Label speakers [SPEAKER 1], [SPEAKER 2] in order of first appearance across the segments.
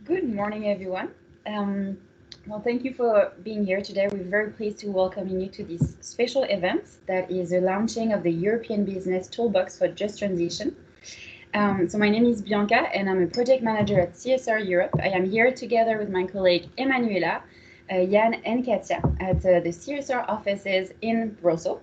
[SPEAKER 1] Good morning, everyone. Well, thank you for being here today. We're very pleased to welcome you to this special event that is the launching of the European Business Toolbox for Just Transition. So my name is Bianca, and I'm a project manager at CSR Europe. I am here together with my colleague 𝗦𝗰𝗶𝗹, Jan, and Katia at the CSR offices in Brussels.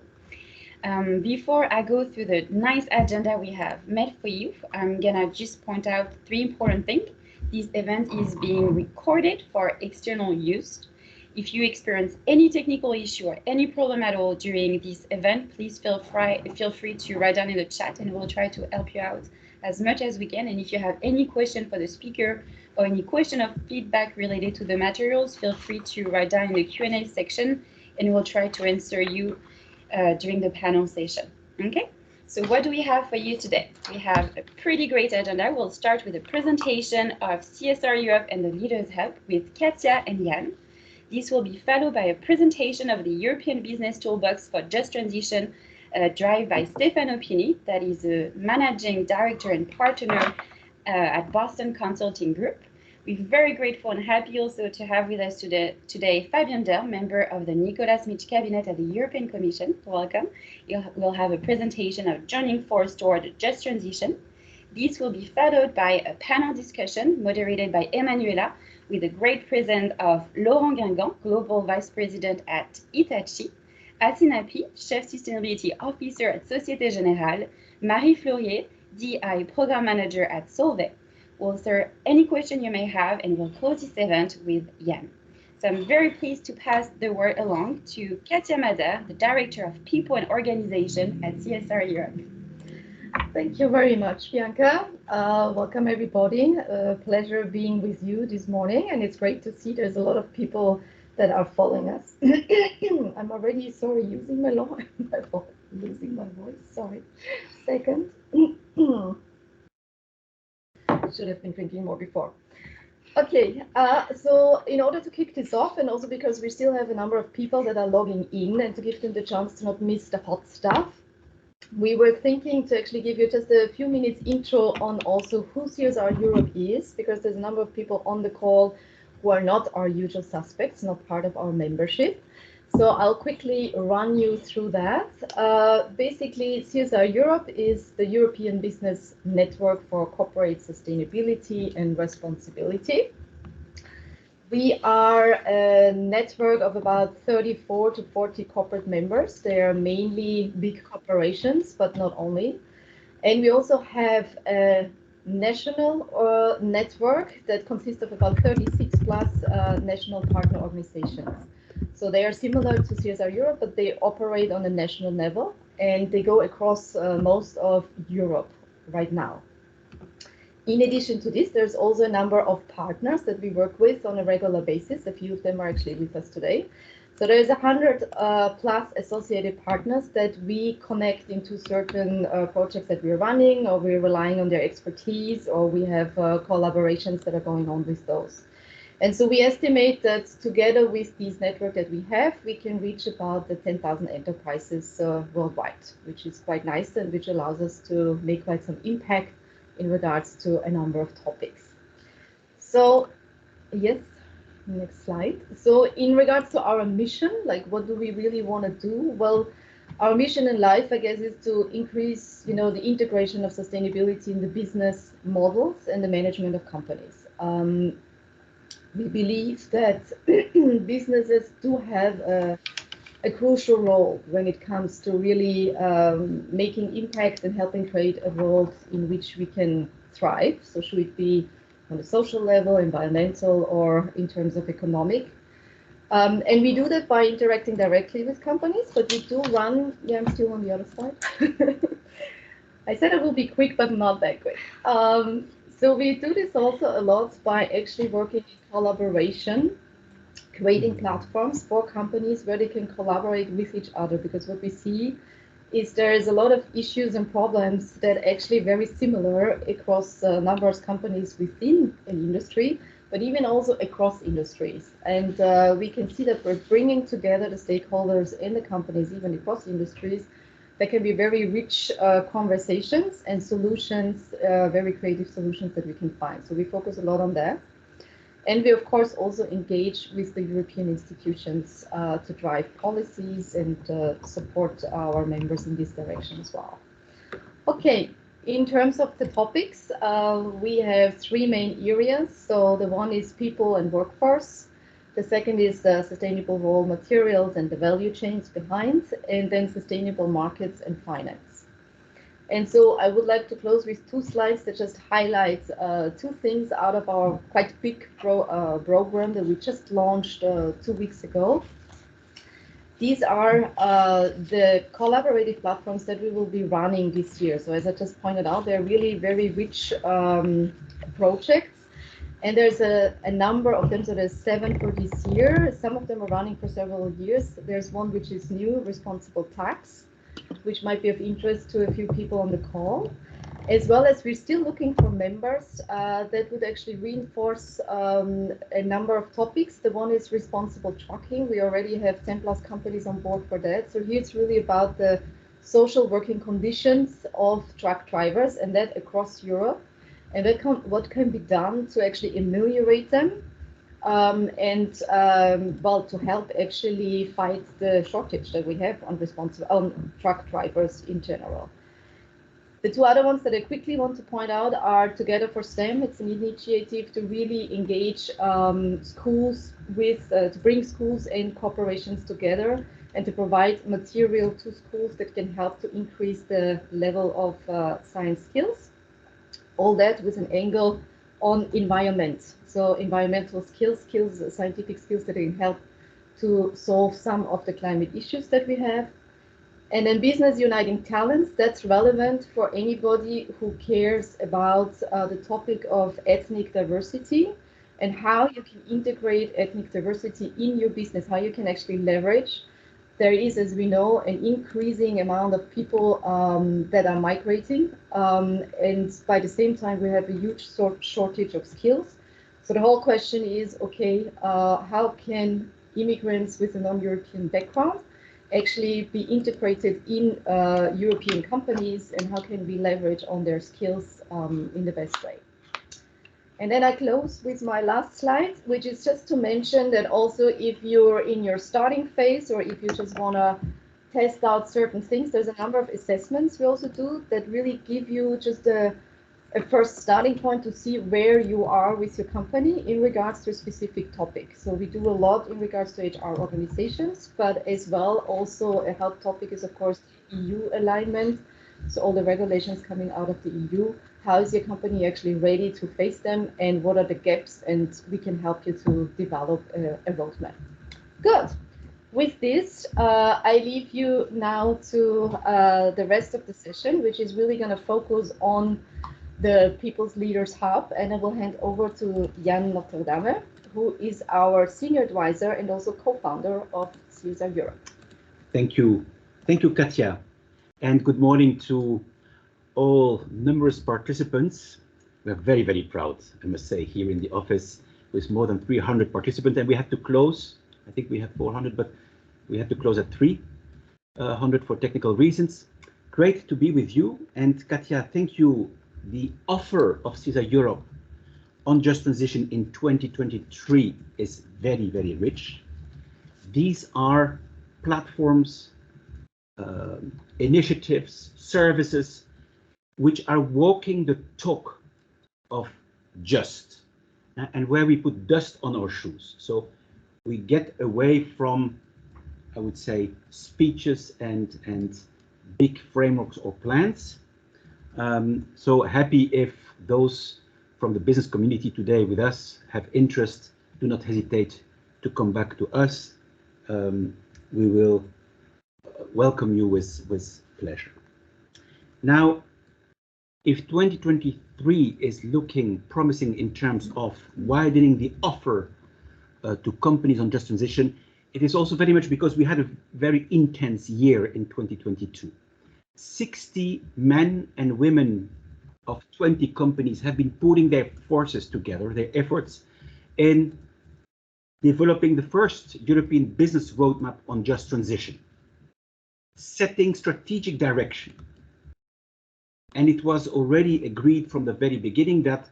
[SPEAKER 1] Before I go through the nice agenda we have made for you, I'm gonna just point out three important things. This event is being recorded for external use. If you experience any technical issue or any problem at all during this event, please feel free to write down in the chat and we'll try to help you out as much as we can. And if you have any question for the speaker or any question of feedback related to the materials, feel free to write down in the Q&A section and we'll try to answer you during the panel session. Okay? So what do we have for you today? We have a pretty great agenda. We'll start with a presentation of CSR Europe and the Leaders Hub with Katia and Jan. This will be followed by a presentation of the European Business Toolbox for Just Transition, driven by Stefano Pini, that is a managing director and partner at Boston Consulting Group. We're very grateful and happy also to have with us today 𝗵𝗱 𝗿𝗀, member of the 𝗦𝗿𝗬𝐶IC cabinet at the European Commission. Welcome. We'll have a presentation of joining force toward just transition. This will be followed by a panel discussion moderated by 𝗦𝗰𝗶𝗹 with a great presence of Laurent Guingamp, Global Vice President at 𝗬𝗏𝗁𝐺, 𝗦𝗏 𝗵𝗱, Chief Sustainability Officer at Société Générale, Marie Fleurier, DI Program Manager at Solvay. We'll answer any question you may have, and we'll close this event with Jan. So I'm very pleased to pass the word along to Katia Mader, the Director of People and Organization at CSR Europe.
[SPEAKER 2] Thank you very much, Bianca. Welcome, everybody. Pleasure being with you this morning, and it's great to see there's a lot of people that are following us. I'm already losing my voice. Sorry. Second. Should have been drinking more before. Okay, so in order to kick this off, and also because we still have a number of people that are logging in and to give them the chance to not miss the hot stuff, we were thinking to actually give you just a few minutes intro on also who CSR Europe is, because there's a number of people on the call who are not our usual suspects, not part of our membership. So I'll quickly run you through that. Basically, CSR Europe is the European Business Network for Corporate Sustainability and Responsibility. We are a network of about 34 to 40 corporate members. They are mainly big corporations, but not only. And we also have a national network that consists of about 36 plus national partner organizations. So they are similar to CSR Europe, but they operate on a national level and they go across most of Europe right now. In addition to this, there's also a number of partners that we work with on a regular basis. A few of them are actually with us today. So there's 100 plus associated partners that we connect into certain projects that we're running, or we're relying on their expertise, or we have collaborations that are going on with those. And so we estimate that together with this network that we have, we can reach about the 10,000 enterprises worldwide, which is quite nice and which allows us to make quite some impact in regards to a number of topics. So, yes, next slide. So in regards to our mission, like what do we really want to do? Well, our mission in life, I guess, is to increase, the integration of sustainability in the business models and the management of companies. We believe that businesses do have a crucial role when it comes to really making impact and helping create a world in which we can thrive. So should it be on a social level, environmental, or in terms of economic. And we do that by interacting directly with companies, but we do run, I'm still on the other side. I said it will be quick, but not that quick. So we do this also a lot by actually working in collaboration, creating platforms for companies where they can collaborate with each other, because what we see is there is a lot of issues and problems that are actually very similar across a number of companies within an industry, but even also across industries. And we can see that we're bringing together the stakeholders in the companies, even across industries. There can be very rich conversations and solutions, very creative solutions that we can find. So we focus a lot on that. And we, of course, also engage with the European institutions to drive policies and support our members in this direction as well. Okay, in terms of the topics, we have three main areas. So the one is people and workforce. The second is sustainable raw materials and the value chains behind, and then sustainable markets and finance. And so I would like to close with two slides that just highlight two things out of our quite big program that we just launched 2 weeks ago. These are the collaborative platforms that we will be running this year. So as I just pointed out, they're really very rich projects. And there's a number of them, so there's 7 for this year. Some of them are running for several years. There's one which is new, responsible tax, which might be of interest to a few people on the call, as well as we're still looking for members that would actually reinforce a number of topics. The one is responsible trucking. We already have 10 plus companies on board for that. So here it's really about the social working conditions of truck drivers, and that across Europe, and that what can be done to actually ameliorate them. Well, to help actually fight the shortage that we have on truck drivers in general. The two other ones that I quickly want to point out are Together for STEM. It's an initiative to really engage schools with, to bring schools and corporations together and to provide material to schools that can help to increase the level of science skills. All that with an angle on environment. So environmental skills, scientific skills that can help to solve some of the climate issues that we have. And then business uniting talents, that's relevant for anybody who cares about the topic of ethnic diversity and how you can integrate ethnic diversity in your business, how you can actually leverage. There is, as we know, an increasing amount of people that are migrating, and by the same time, we have a huge shortage of skills. So the whole question is, okay, how can immigrants with a non-European background actually be integrated in European companies, and how can we leverage on their skills in the best way? And then I close with my last slide, which is just to mention that also if you're in your starting phase or if you just want to test out certain things, there's a number of assessments we also do that really give you just a first starting point to see where you are with your company in regards to a specific topic. So we do a lot in regards to HR organizations, but as well also a hot topic is of course EU alignment. So all the regulations coming out of the EU, how is your company actually ready to face them and what are the gaps, and we can help you to develop a roadmap. Good. With this, I leave you now to the rest of the session, which is really going to focus on the People's Leaders Hub, and I will hand over to 𝗦𝗏, who is our senior advisor and also co-founder of CSR Europe.
[SPEAKER 3] Thank you. Thank you, Katja. And good morning to all numerous participants. We're very, very proud, I must say, here in the office with more than 300 participants, and we had to close. I think we have 400, but we had to close at 300 for technical reasons. Great to be with you. And Katja, thank you. The offer of CSR Europe on just transition in 2023 is very, very rich. These are platforms, initiatives, services, which are walking the talk of just, and where we put dust on our shoes. So we get away from, I would say, speeches and big frameworks or plans. So happy if those from the business community today with us have interest, do not hesitate to come back to us. We will welcome you with pleasure. Now, if 2023 is looking promising in terms of widening the offer to companies on just transition, it is also very much because we had a very intense year in 2022. 60 men and women of 20 companies have been putting their forces together, their efforts, in developing the first European business roadmap on just transition, setting strategic direction. And it was already agreed from the very beginning that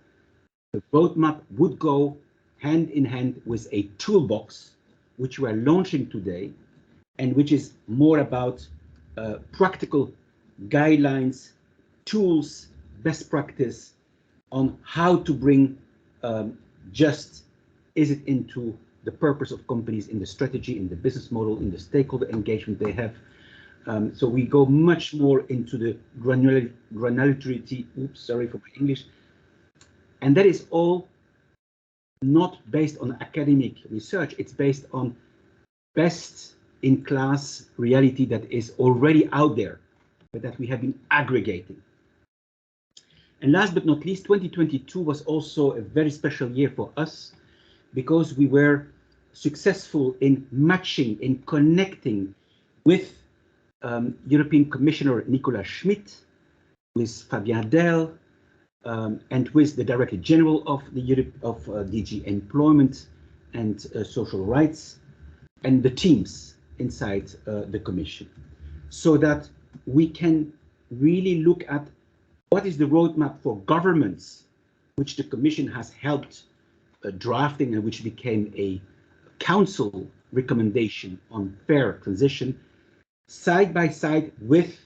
[SPEAKER 3] the roadmap would go hand in hand with a toolbox, which we are launching today, and which is more about practical guidelines, tools, best practice on how to bring just is it into the purpose of companies, in the strategy, in the business model, in the stakeholder engagement they have. So we go much more into the granularity, oops, sorry for my English, and that is all not based on academic research, it's based on best in class reality that is already out there, but that we have been aggregating. And last but not least, 2022 was also a very special year for us because we were successful in matching, in connecting with European Commissioner Nicolas Schmit, with Fabien Ďell, and with the Director General of the DG Employment and Social Rights, and the teams inside the Commission, so that we can really look at what is the roadmap for governments, which the Commission has helped drafting and which became a Council recommendation on fair transition, side by side with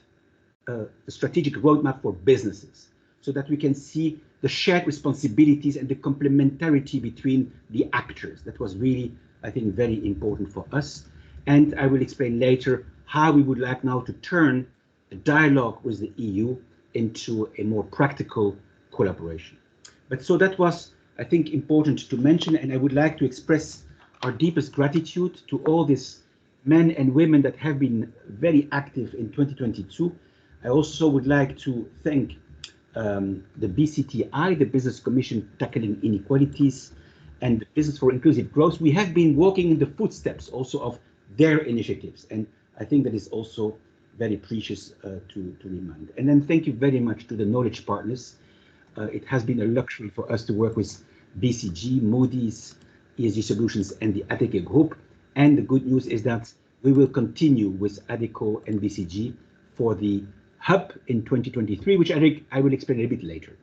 [SPEAKER 3] the strategic roadmap for businesses, so that we can see the shared responsibilities and the complementarity between the actors. That was really, I think, very important for us. And I will explain later how we would like now to turn a dialogue with the EU into a more practical collaboration. But so that was, I think, important to mention, and I would like to express our deepest gratitude to all these men and women that have been very active in 2022. I also would like to thank the BCTI, the Business Commission Tackling Inequalities, and the Business for Inclusive Growth. We have been walking in the footsteps also of their initiatives, and I think that is also very precious to remind. And then thank you very much to the knowledge partners. It has been a luxury for us to work with BCG, Moody's, ESG Solutions, and the Adecco Group. And the good news is that we will continue with Adecco and BCG for the hub in 2023, which I will explain a bit later.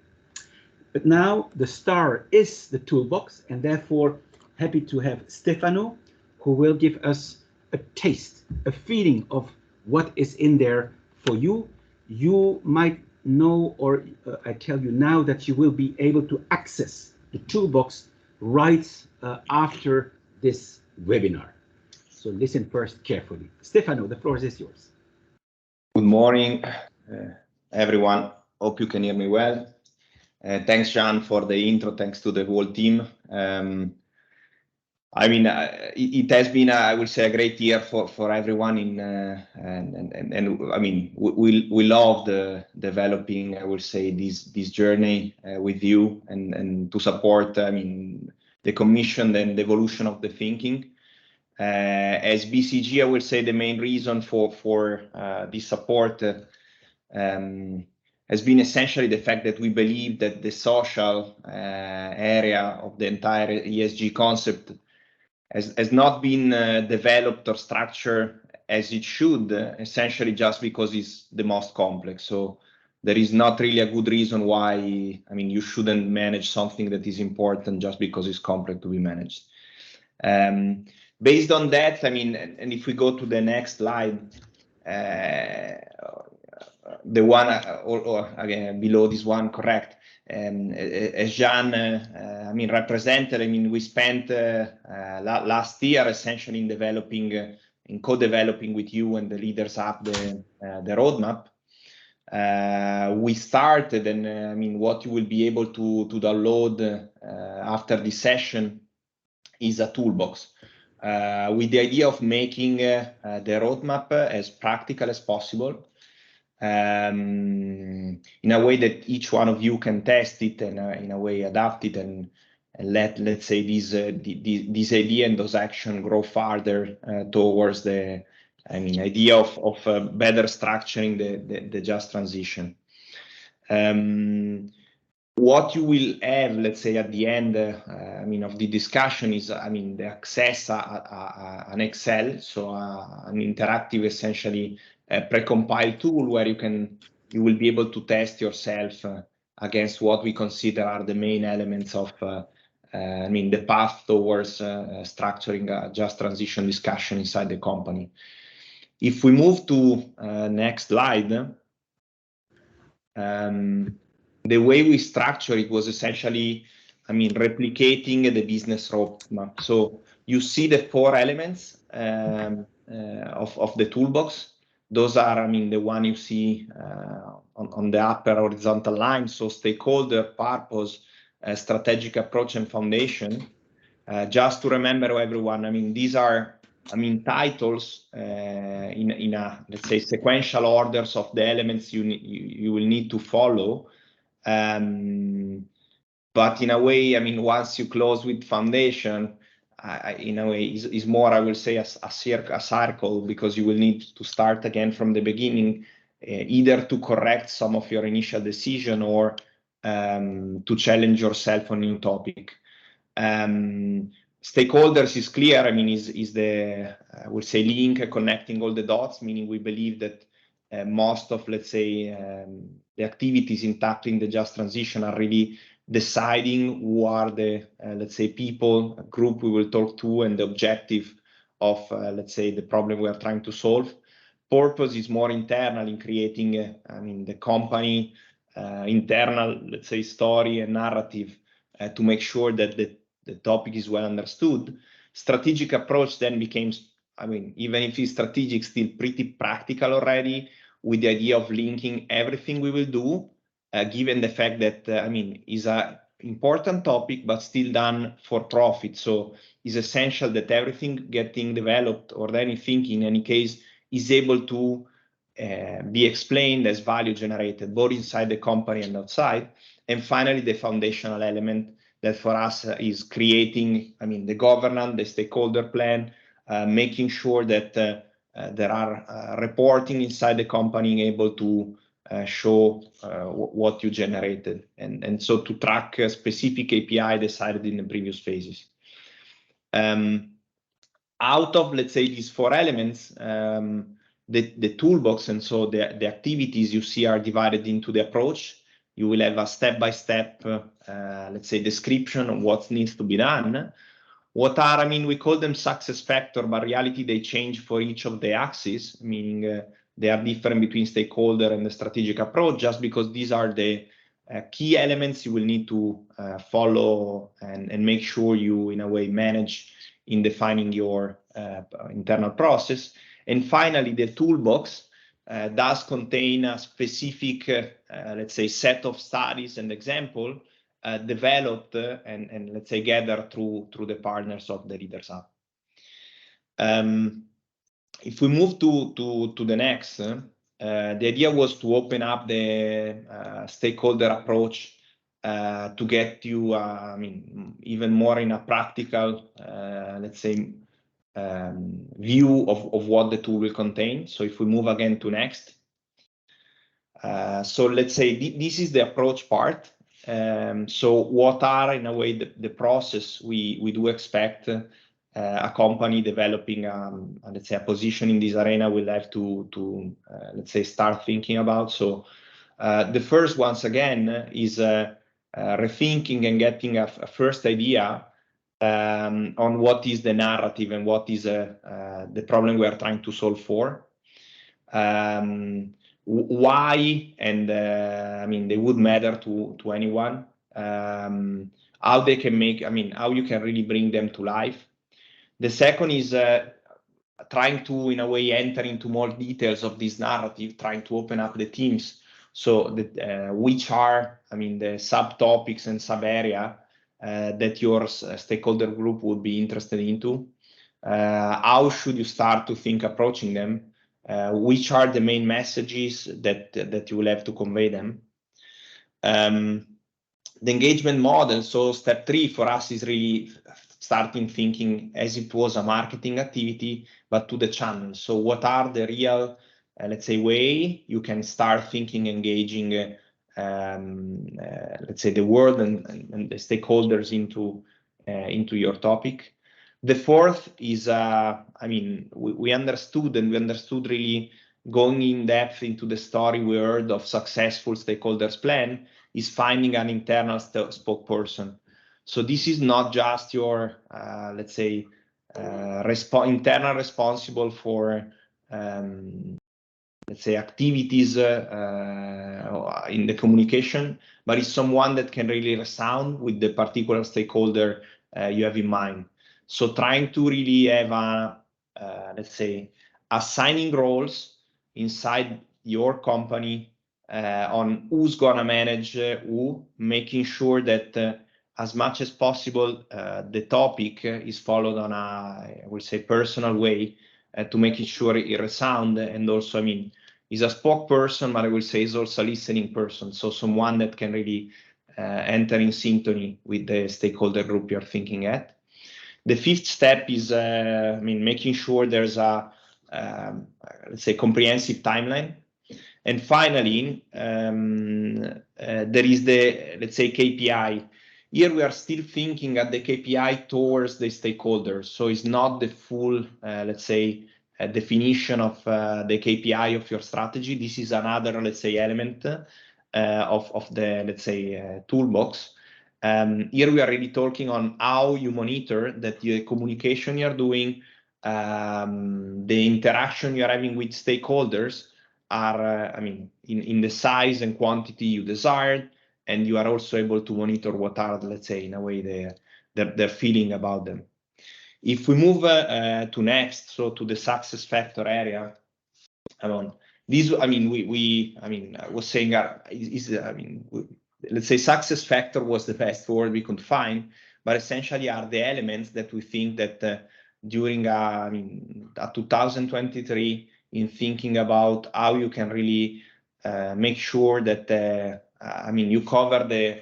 [SPEAKER 3] But now the star is the toolbox, and therefore happy to have Stefano, who will give us a taste, a feeling of what is in there for you. You might know, or I tell you now, that you will be able to access the toolbox right after this webinar. So listen first carefully. Stefano, the floor is yours.
[SPEAKER 4] Good morning, everyone. Hope you can hear me well. Thanks, Jan, for the intro. Thanks to the whole team. I mean, it has been, I would say, a great year for everyone. And I mean, we love developing, I would say, this journey with you and to support, I mean, the Commission and the evolution of the thinking. As BCG, I would say the main reason for this support has been essentially the fact that we believe that the social area of the entire ESG concept has not been developed or structured as it should, essentially just because it's the most complex. So there is not really a good reason why, I mean, you shouldn't manage something that is important just because it's complex to be managed. Based on that, I mean, and if we go to the next slide, the one or again below this one, correct? As Jan, I mean, represented, I mean, we spent last year essentially in developing, in co-developing with you and the leaders up the roadmap. We started, and I mean, what you will be able to download after this session is a toolbox with the idea of making the roadmap as practical as possible, in a way that each one of you can test it and in a way adapt it and let's say this idea and those actions grow further towards the, I mean, idea of better structuring the just transition. What you will have, let's say, at the end, I mean, of the discussion is, I mean, the access an Excel, so an interactive, essentially, precompiled tool where you will be able to test yourself against what we consider are the main elements of the path towards structuring a just transition discussion inside the company. If we move to next slide, the way we structure it was essentially, replicating the business roadmap. So you see the 4 elements of the toolbox. Those are, the one you see on the upper horizontal line. So stakeholder, purpose, strategic approach, and foundation. Just to remember everyone, these are, titles in a, let's say, sequential orders of the elements you will need to follow. But in a way, once you close with foundation, in a way is more, I will say, a circle, because you will need to start again from the beginning, either to correct some of your initial decision or to challenge yourself on new topic. Stakeholders is clear, is the, I would say, link connecting all the dots, meaning we believe that most of, let's say, the activities in tackling the just transition are really deciding who are the, let's say, people, group we will talk to, and the objective of, let's say, the problem we are trying to solve. Purpose is more internal, in creating, the company internal, let's say, story and narrative to make sure that the topic is well understood. Strategic approach then becomes, even if it's strategic, still pretty practical already, with the idea of linking everything we will do, given the fact that, is a important topic, but still done for profit. So it's essential that everything getting developed, or anything in any case, is able to be explained as value generated, both inside the company and outside. And finally, the foundational element that for us is creating, the governance, the stakeholder plan, making sure that there are reporting inside the company able to show what you generated, and so to track a specific KPI decided in the previous phases. Out of, let's say, these 4 elements, the toolbox, and so the activities you see are divided into the approach. You will have a step-by-step, let's say, description of what needs to be done. What are, we call them success factor, but reality they change for each of the axes, meaning they are different between stakeholder and the strategic approach, just because these are the key elements you will need to follow and make sure you, in a way, manage in defining your internal process. And finally, the toolbox does contain a specific, let's say, set of studies and example developed and let's say gathered through the partners of the Leaders Hub. If we move to the next, the idea was to open up the stakeholder approach to get you, even more in a practical, let's say, view of what the tool will contain. So if we move again to next. So let's say this is the approach part. So what are, in a way, the process we do expect a company developing, let's say, a position in this arena will have to let's say, start thinking about. So the first, once again, is rethinking and getting a first idea on what is the narrative and what is the problem we are trying to solve for. Why, and they would matter to anyone. How they can make, how you can really bring them to life. The second is trying to, in a way, enter into more details of this narrative, trying to open up the teams. So that, which are, the subtopics and sub-area that your stakeholder group would be interested into. How should you start to think approaching them? Which are the main messages that you will have to convey them? The engagement model, so step 3 for us is really starting thinking as it was a marketing activity, but to the channel. So what are the real, let's say, way you can start thinking, engaging, let's say, the world and the stakeholders into your topic. The fourth is, we understood really going in depth into the story we heard of successful stakeholders plan is finding an internal spokesperson. So this is not just your, let's say, internal responsible for, let's say, activities in the communication, but it's someone that can really resound with the particular stakeholder you have in mind. So trying to really have a, let's say, assigning roles inside your company on who's gonna manage who, making sure that as much as possible the topic is followed on a, I would say, personal way to making sure it resound, and also, I mean, is a spokesperson, but I will say is also a listening person. So someone that can really enter in synchrony with the stakeholder group you're thinking at. The fifth step is, I mean, making sure there's a, let's say, comprehensive timeline. And finally, there is the, let's say, KPI. Here we are still thinking at the KPI towards the stakeholders. So it's not the full, let's say, definition of the KPI of your strategy. This is another, let's say, element of the, let's say, toolbox. Here we are really talking on how you monitor that the communication you're doing, the interaction you're having with stakeholders are, I mean, in the size and quantity you desired, and you are also able to monitor what are, let's say, in a way, their feeling about them. If we move to next, so to the success factor area, this, I mean, I was saying, let's say success factor was the best word we could find, but essentially are the elements that we think that during, 2023, in thinking about how you can really make sure that, you cover the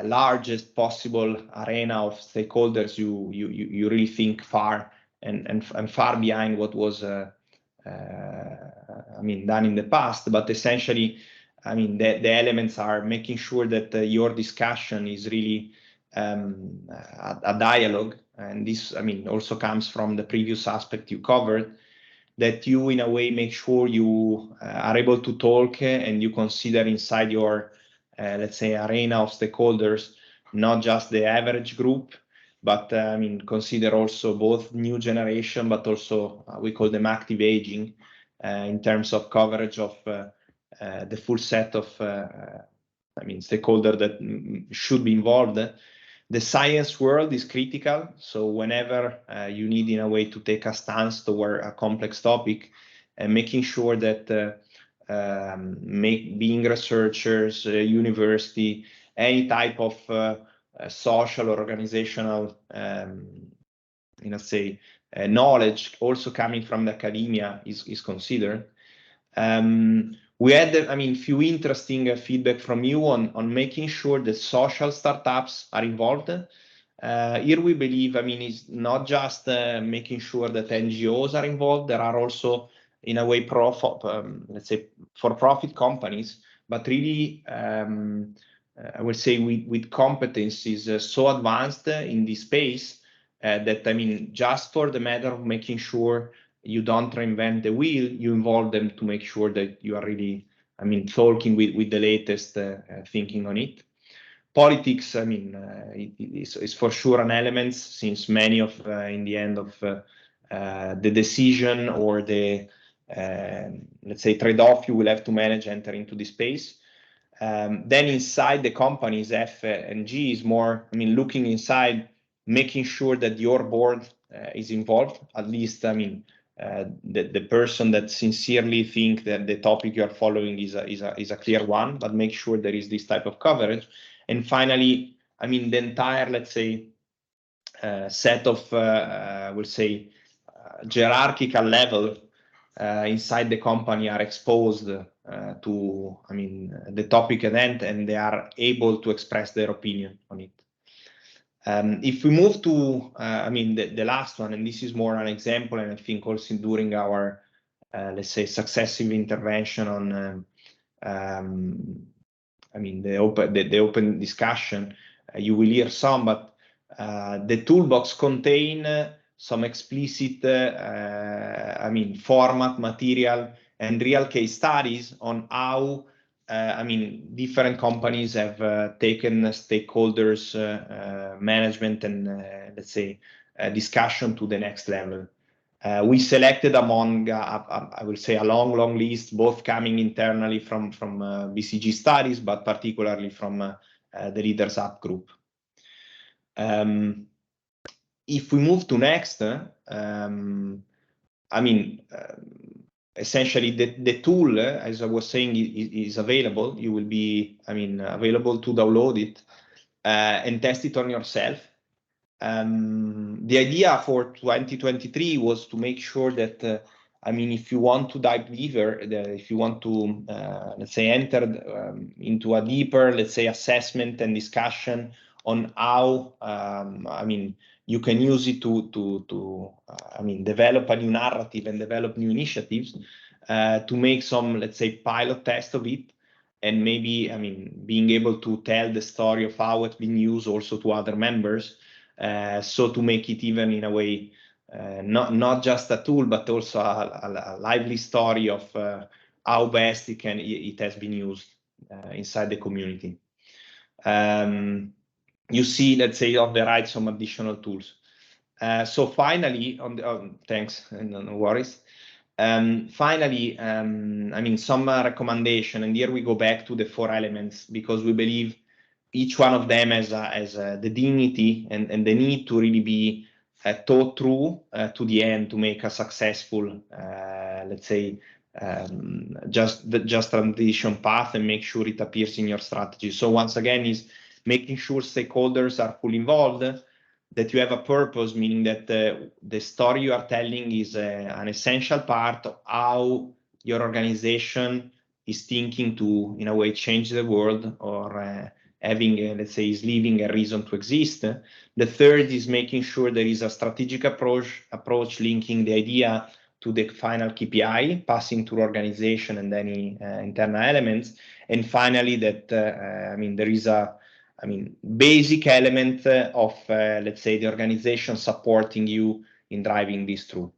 [SPEAKER 4] largest possible arena of stakeholders. You really think far and far behind what was done in the past. But essentially, the elements are making sure that your discussion is really a dialogue, and this also comes from the previous aspect you covered, that you in a way make sure you are able to talk and you consider inside your let's say arena of stakeholders not just the average group, but consider also both new generation, but also we call them active aging in terms of coverage of the full set of stakeholders that should be involved. The science world is critical, so whenever you need in a way to take a stance toward a complex topic, and making sure that being researchers, university, any type of social or organizational, knowledge also coming from the academia is considered. We had, few interesting feedback from you on making sure that social startups are involved. Here we believe, it's not just making sure that NGOs are involved. There are also, in a way, let's say, for-profit companies, but really, I would say, with competencies so advanced in this space that, just for the matter of making sure you don't reinvent the wheel, you involve them to make sure that you are really, talking with the latest thinking on it. Politics, is for sure an element, since many of, in the end of the decision or the, let's say, trade-off you will have to manage enter into this space. Then inside the companies, F and G is more, looking inside, making sure that your board is involved, at least, the person that sincerely think that the topic you're following is a clear one, but make sure there is this type of coverage. And finally, the entire, let's say, set of, we'll say, hierarchical level inside the company are exposed to, the topic at hand, and they are able to express their opinion on it. If we move to, the last one, and this is more an example, and I think also during our, let's say, successive intervention on, the open discussion, you will hear some, but the toolbox contain some explicit, format, material, and real case studies on how I mean, different companies have taken stakeholders management and let's say discussion to the next level. We selected among, I will say, a long list, both coming internally from BCG studies, but particularly from the Leaders Up group. If we move to next, I mean, essentially the tool, as I was saying, is available. You will be, I mean, available to download it and test it on yourself. The idea for 2023 was to make sure that, I mean, if you want to dive deeper, if you want to, let's say, enter into a deeper, let's say, assessment and discussion on how, I mean, you can use it to I mean, develop a new narrative and develop new initiatives, to make some, let's say, pilot test of it, and maybe, I mean, being able to tell the story of how it's been used also to other members. So to make it even in a way, not just a tool, but also a lively story of how best it has been used inside the community. You see, let's say, on the right, some additional tools. So finally, thanks, no worries. Finally, I mean, some recommendation, and here we go back to the 4 elements, because we believe each one of them has the dignity and the need to really be thought through to the end to make a successful, let's say, just transition path, and make sure it appears in your strategy. So once again, is making sure stakeholders are fully involved, that you have a purpose, meaning that the story you are telling is an essential part of how your organization is thinking to, in a way, change the world, or having, let's say, is leaving a reason to exist. The third is making sure there is a strategic approach linking the idea to the final KPI, passing through organization and any internal elements. And finally, that, I mean, there is a, I mean, basic element of, let's say, the organization supporting you in driving this through.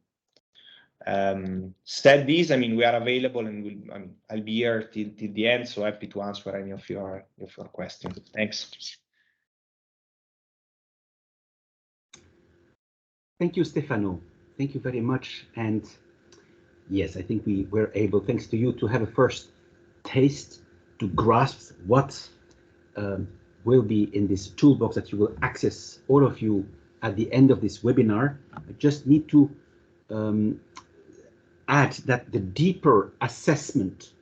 [SPEAKER 4] Said this, I mean, we are available, and I mean, I'll be here till the end, so happy to answer any of your questions. Thanks.
[SPEAKER 3] Thank you, Stefano. Thank you very much. And yes, I think we were able, thanks to you, to have a first taste, to grasp what will be in this toolbox that you will access, all of you, at the end of this webinar. I just need to add that the deeper assessment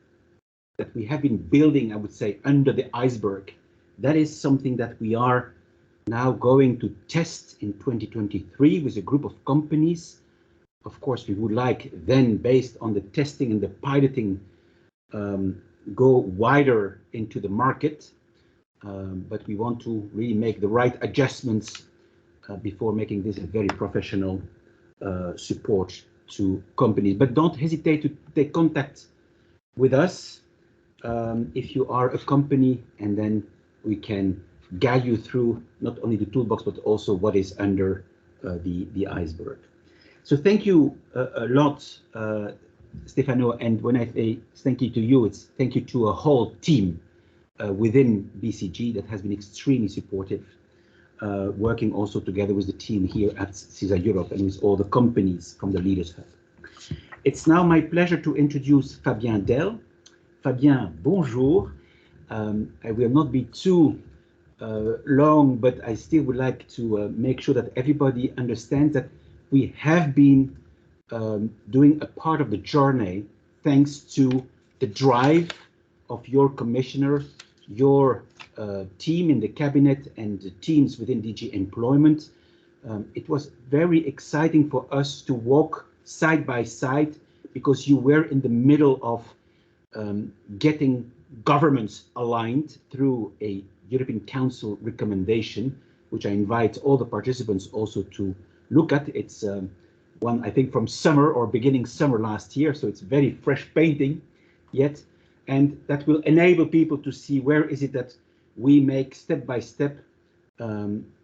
[SPEAKER 3] that we have been building, I would say, under the iceberg, that is something that we are now going to test in 2023 with a group of companies. Of course, we would like then, based on the testing and the piloting, go wider into the market. But we want to really make the right adjustments before making this a very professional support to companies. But don't hesitate to take contact with us if you are a company, and then we can guide you through not only the toolbox, but also what is under the iceberg. So thank you a lot, Stefano. And when I say thank you to you, it's thank you to a whole team within BCG that has been extremely supportive, working also together with the team here at CSR Europe and with all the companies from the Leaders Hub. It's now my pleasure to introduce Fabien Dsel. Fabien, bonjour. I will not be too long, but I still would like to make sure that everybody understands that we have been doing a part of the journey thanks to the drive of your commissioner, your team in the cabinet, and the teams within DG Employment. It was very exciting for us to walk side by side, because you were in the middle of getting governments aligned through a European Council recommendation, which I invite all the participants also to look at. It's one, I think, from summer or beginning summer last year, so it's very fresh painting yet. And that will enable people to see where is it that we make step by step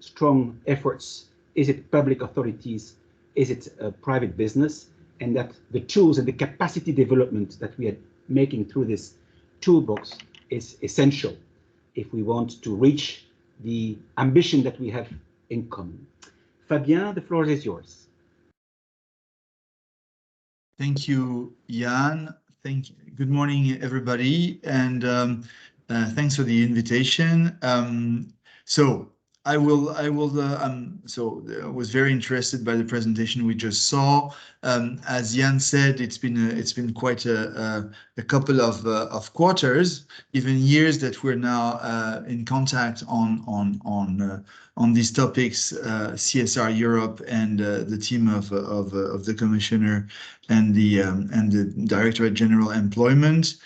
[SPEAKER 3] strong efforts. Is it public authorities? Is it private business? And that the tools and the capacity development that we are making through this toolbox is essential if we want to reach the ambition that we have in common. Fabien, the floor is yours.
[SPEAKER 5] Thank you, Jan. Good morning, everybody, and thanks for the invitation. So I was very interested by the presentation we just saw. As Jan said, it's been quite a couple of quarters, even years, that we're now in contact on these topics, CSR Europe and the team of the Commissioner and the Directorate General Employment,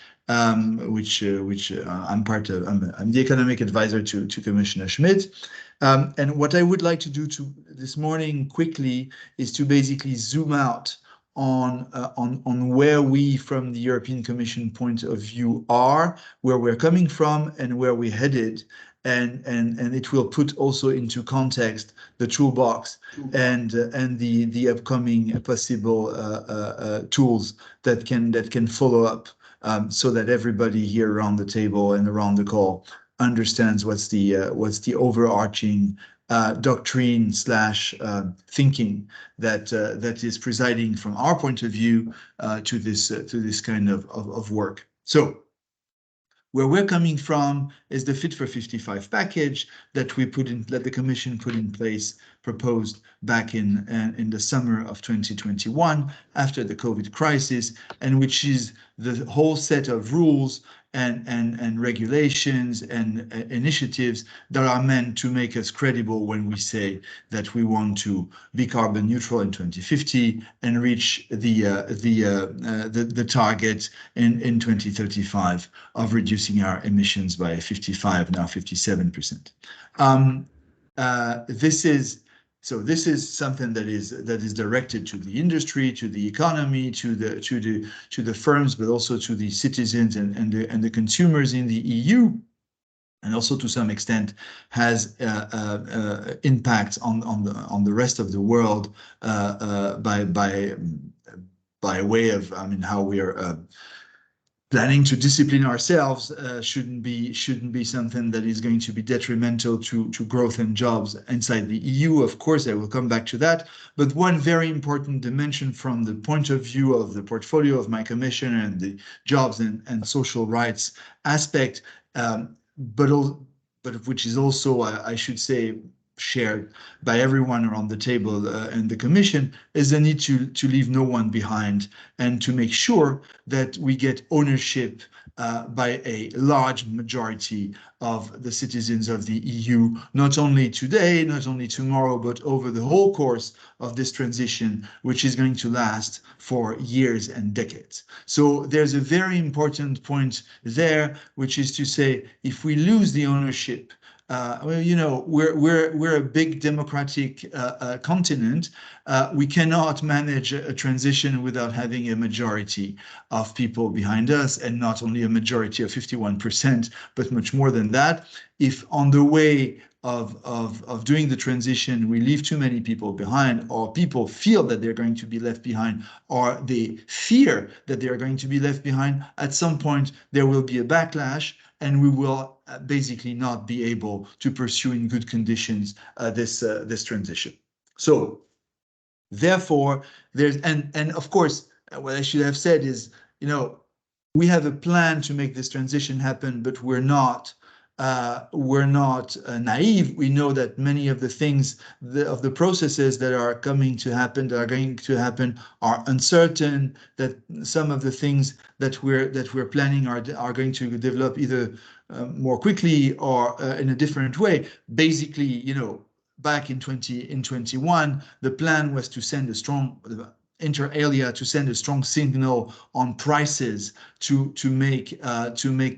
[SPEAKER 5] which I'm part of. I'm the economic advisor to Commissioner Schmidt. And what I would like to do this morning quickly is to basically zoom out on where we, from the European Commission point of view, are, where we're coming from, and where we're headed. And it will put also into context the toolbox and the upcoming possible tools that can follow up, so that everybody here around the table and around the call understands what's the overarching doctrine / thinking that is presiding from our point of view to this kind of work. So where we're coming from is the Fit for 55 package that the Commission put in place, proposed back in the summer of 2021 after the COVID crisis, and which is the whole set of rules and regulations and initiatives that are meant to make us credible when we say that we want to be carbon neutral in 2050 and reach the target in 2035 of reducing our emissions by 55, now 57%. This is something that is directed to the industry, to the economy, to the firms, but also to the citizens and the consumers in the EU, and also to some extent has impacts on the rest of the world by way of, I mean, how we are planning to discipline ourselves. Shouldn't be something that is going to be detrimental to growth and jobs inside the EU. Of course, I will come back to that. But one very important dimension from the point of view of the portfolio of my commission and the jobs and social rights aspect, but which is also, I should say, shared by everyone around the table and the Commission, is the need to leave no one behind and to make sure that we get ownership by a large majority of the citizens of the EU, not only today, not only tomorrow, but over the whole course of this transition, which is going to last for years and decades. So there's a very important point there, which is to say, if we lose the ownership, well, you know, we're a big democratic continent. We cannot manage a transition without having a majority of people behind us, and not only a majority of 51%, but much more than that. If on the way of doing the transition, we leave too many people behind, or people feel that they're going to be left behind, or they fear that they are going to be left behind, at some point there will be a backlash, and we will basically not be able to pursue in good conditions this transition. So therefore, there's and of course, what I should have said is, you know, we have a plan to make this transition happen, but we're not naive. We know that many of the things, of the processes that are going to happen are uncertain, that some of the things that we're planning are going to develop either more quickly or in a different way. Basically, you know, back in 2021, the plan was to send a strong, inter alia, to send a strong signal on prices to make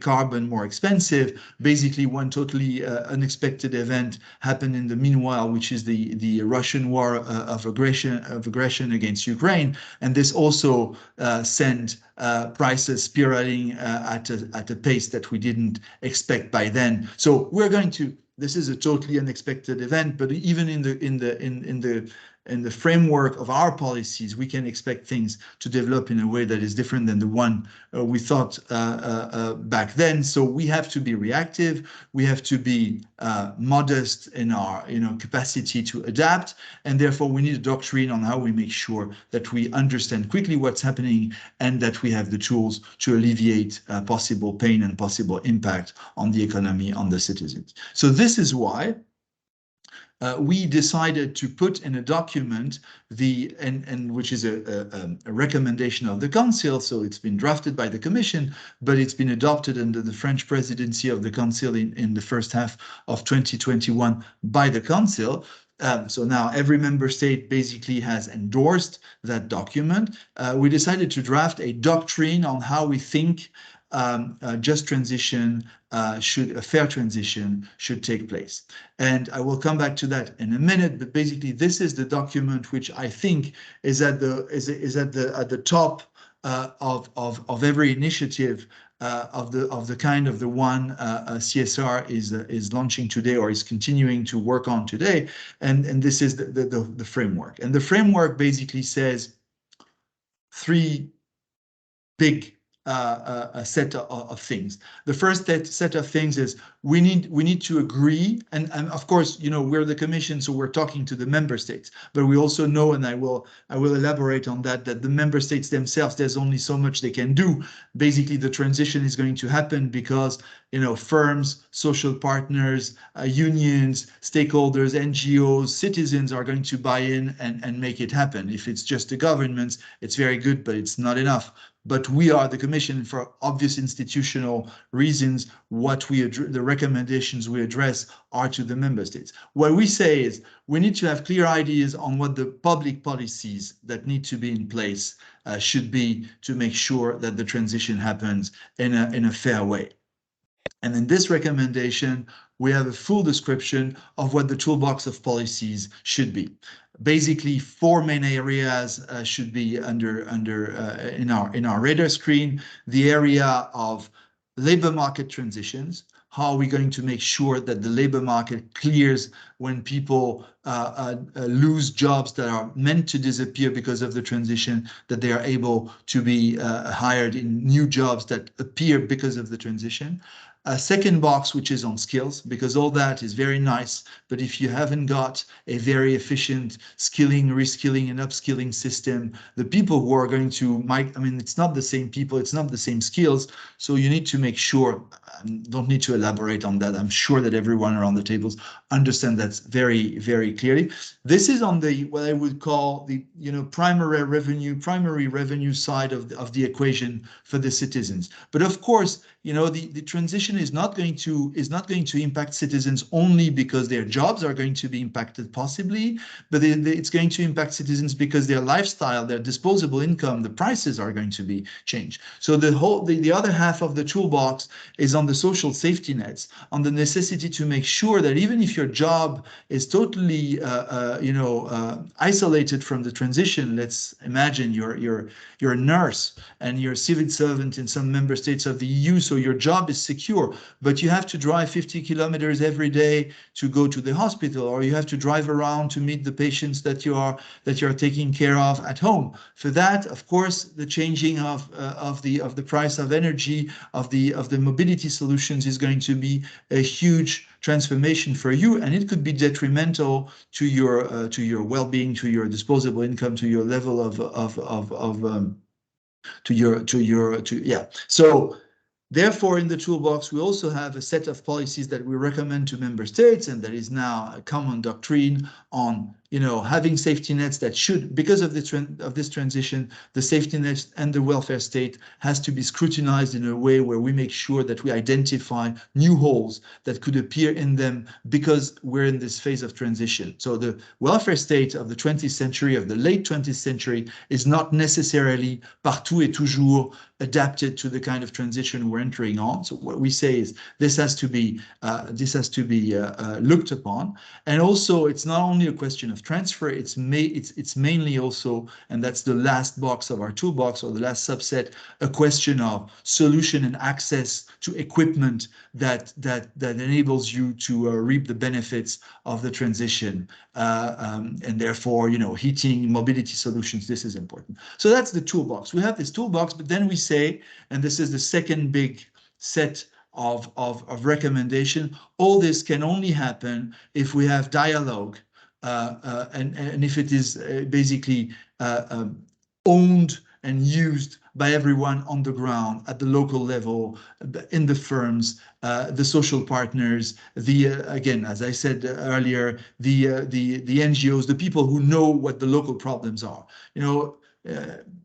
[SPEAKER 5] carbon more expensive. Basically, one totally unexpected event happened in the meanwhile, which is the Russian war of aggression against Ukraine, and this also sent prices spiraling at a pace that we didn't expect by then. So we're going to. This is a totally unexpected event, but even in the the framework of our policies, we can expect things to develop in a way that is different than the one we thought back then. So we have to be reactive. We have to be modest in our capacity to adapt, and therefore we need a doctrine on how we make sure that we understand quickly what's happening and that we have the tools to alleviate possible pain and possible impact on the economy, on the citizens. So this is why we decided to put in a document which is a recommendation of the Council. So it's been drafted by the Commission, but it's been adopted under the French presidency of the Council in the first half of 2021 by the Council. So now every member state basically has endorsed that document. We decided to draft a doctrine on how we think just transition a fair transition should take place. And I will come back to that in a minute, but basically this is the document which I think is at the top of every initiative of the kind of the one CSR is launching today or is continuing to work on today. And this is the framework. And the framework basically says three big a set of things. The first set of things is we need to agree, and of course, we're the Commission, so we're talking to the member states, but we also know, and I will elaborate on that the member states themselves, there's only so much they can do. Basically, the transition is going to happen because firms, social partners, unions, stakeholders, NGOs, citizens are going to buy in and make it happen. If it's just the governments, it's very good, but it's not enough. But we are the Commission, for obvious institutional reasons, the recommendations we address are to the member states. What we say is we need to have clear ideas on what the public policies that need to be in place should be to make sure that the transition happens in a fair way. And in this recommendation, we have a full description of what the toolbox of policies should be. Basically, four main areas should be in our radar screen. The area of labor market transitions. How are we going to make sure that the labor market clears when people lose jobs that are meant to disappear because of the transition, that they are able to be hired in new jobs that appear because of the transition. A second box, which is on skills, because all that is very nice, but if you haven't got a very efficient skilling, reskilling, and upskilling system, the people who are going to it's not the same people, it's not the same skills, so you need to make sure, don't need to elaborate on that, I'm sure that everyone around the tables understand that very, very clearly. This is on the, what I would call the, primary revenue side of the equation for the citizens. But of course, the transition is not going to impact citizens only because their jobs are going to be impacted possibly, but it's going to impact citizens because their lifestyle, their disposable income, the prices are going to be changed. So the other half of the toolbox is on the social safety nets, on the necessity to make sure that even if your job is totally isolated from the transition, let's imagine you're a nurse and you're a civil servant in some member states of the EU, so your job is secure, but you have to drive 50 kilometers every day to go to the hospital, or you have to drive around to meet the patients that you're taking care of at home. For that, of course, the changing of the price of energy, of the mobility solutions is going to be a huge transformation for you, and it could be detrimental to your well-being, to your disposable income, to your level So therefore, in the toolbox, we also have a set of policies that we recommend to member states, and that is now a common doctrine on having safety nets that should, because of this transition, the safety nets and the welfare state has to be scrutinized in a way where we make sure that we identify new holes that could appear in them because we're in this phase of transition. So the welfare state of the 20th century, of the late 20th century, is not necessarily partout et toujours adapted to the kind of transition we're entering on. So what we say is this has to be looked upon. And also, it's not only a question of of transfer. It's mainly also, and that's the last box of our toolbox, or the last subset, a question of solution and access to equipment that enables you to reap the benefits of the transition, and therefore, you know, heating, mobility solutions. This is important. So that's the toolbox. We have this toolbox, but then we say, and this is the second big set of recommendation, all this can only happen if we have dialogue, and if it is basically owned and used by everyone on the ground, at the local level, in the firms, the social partners, again, as I said earlier, the NGOs, the people who know what the local problems are. You know,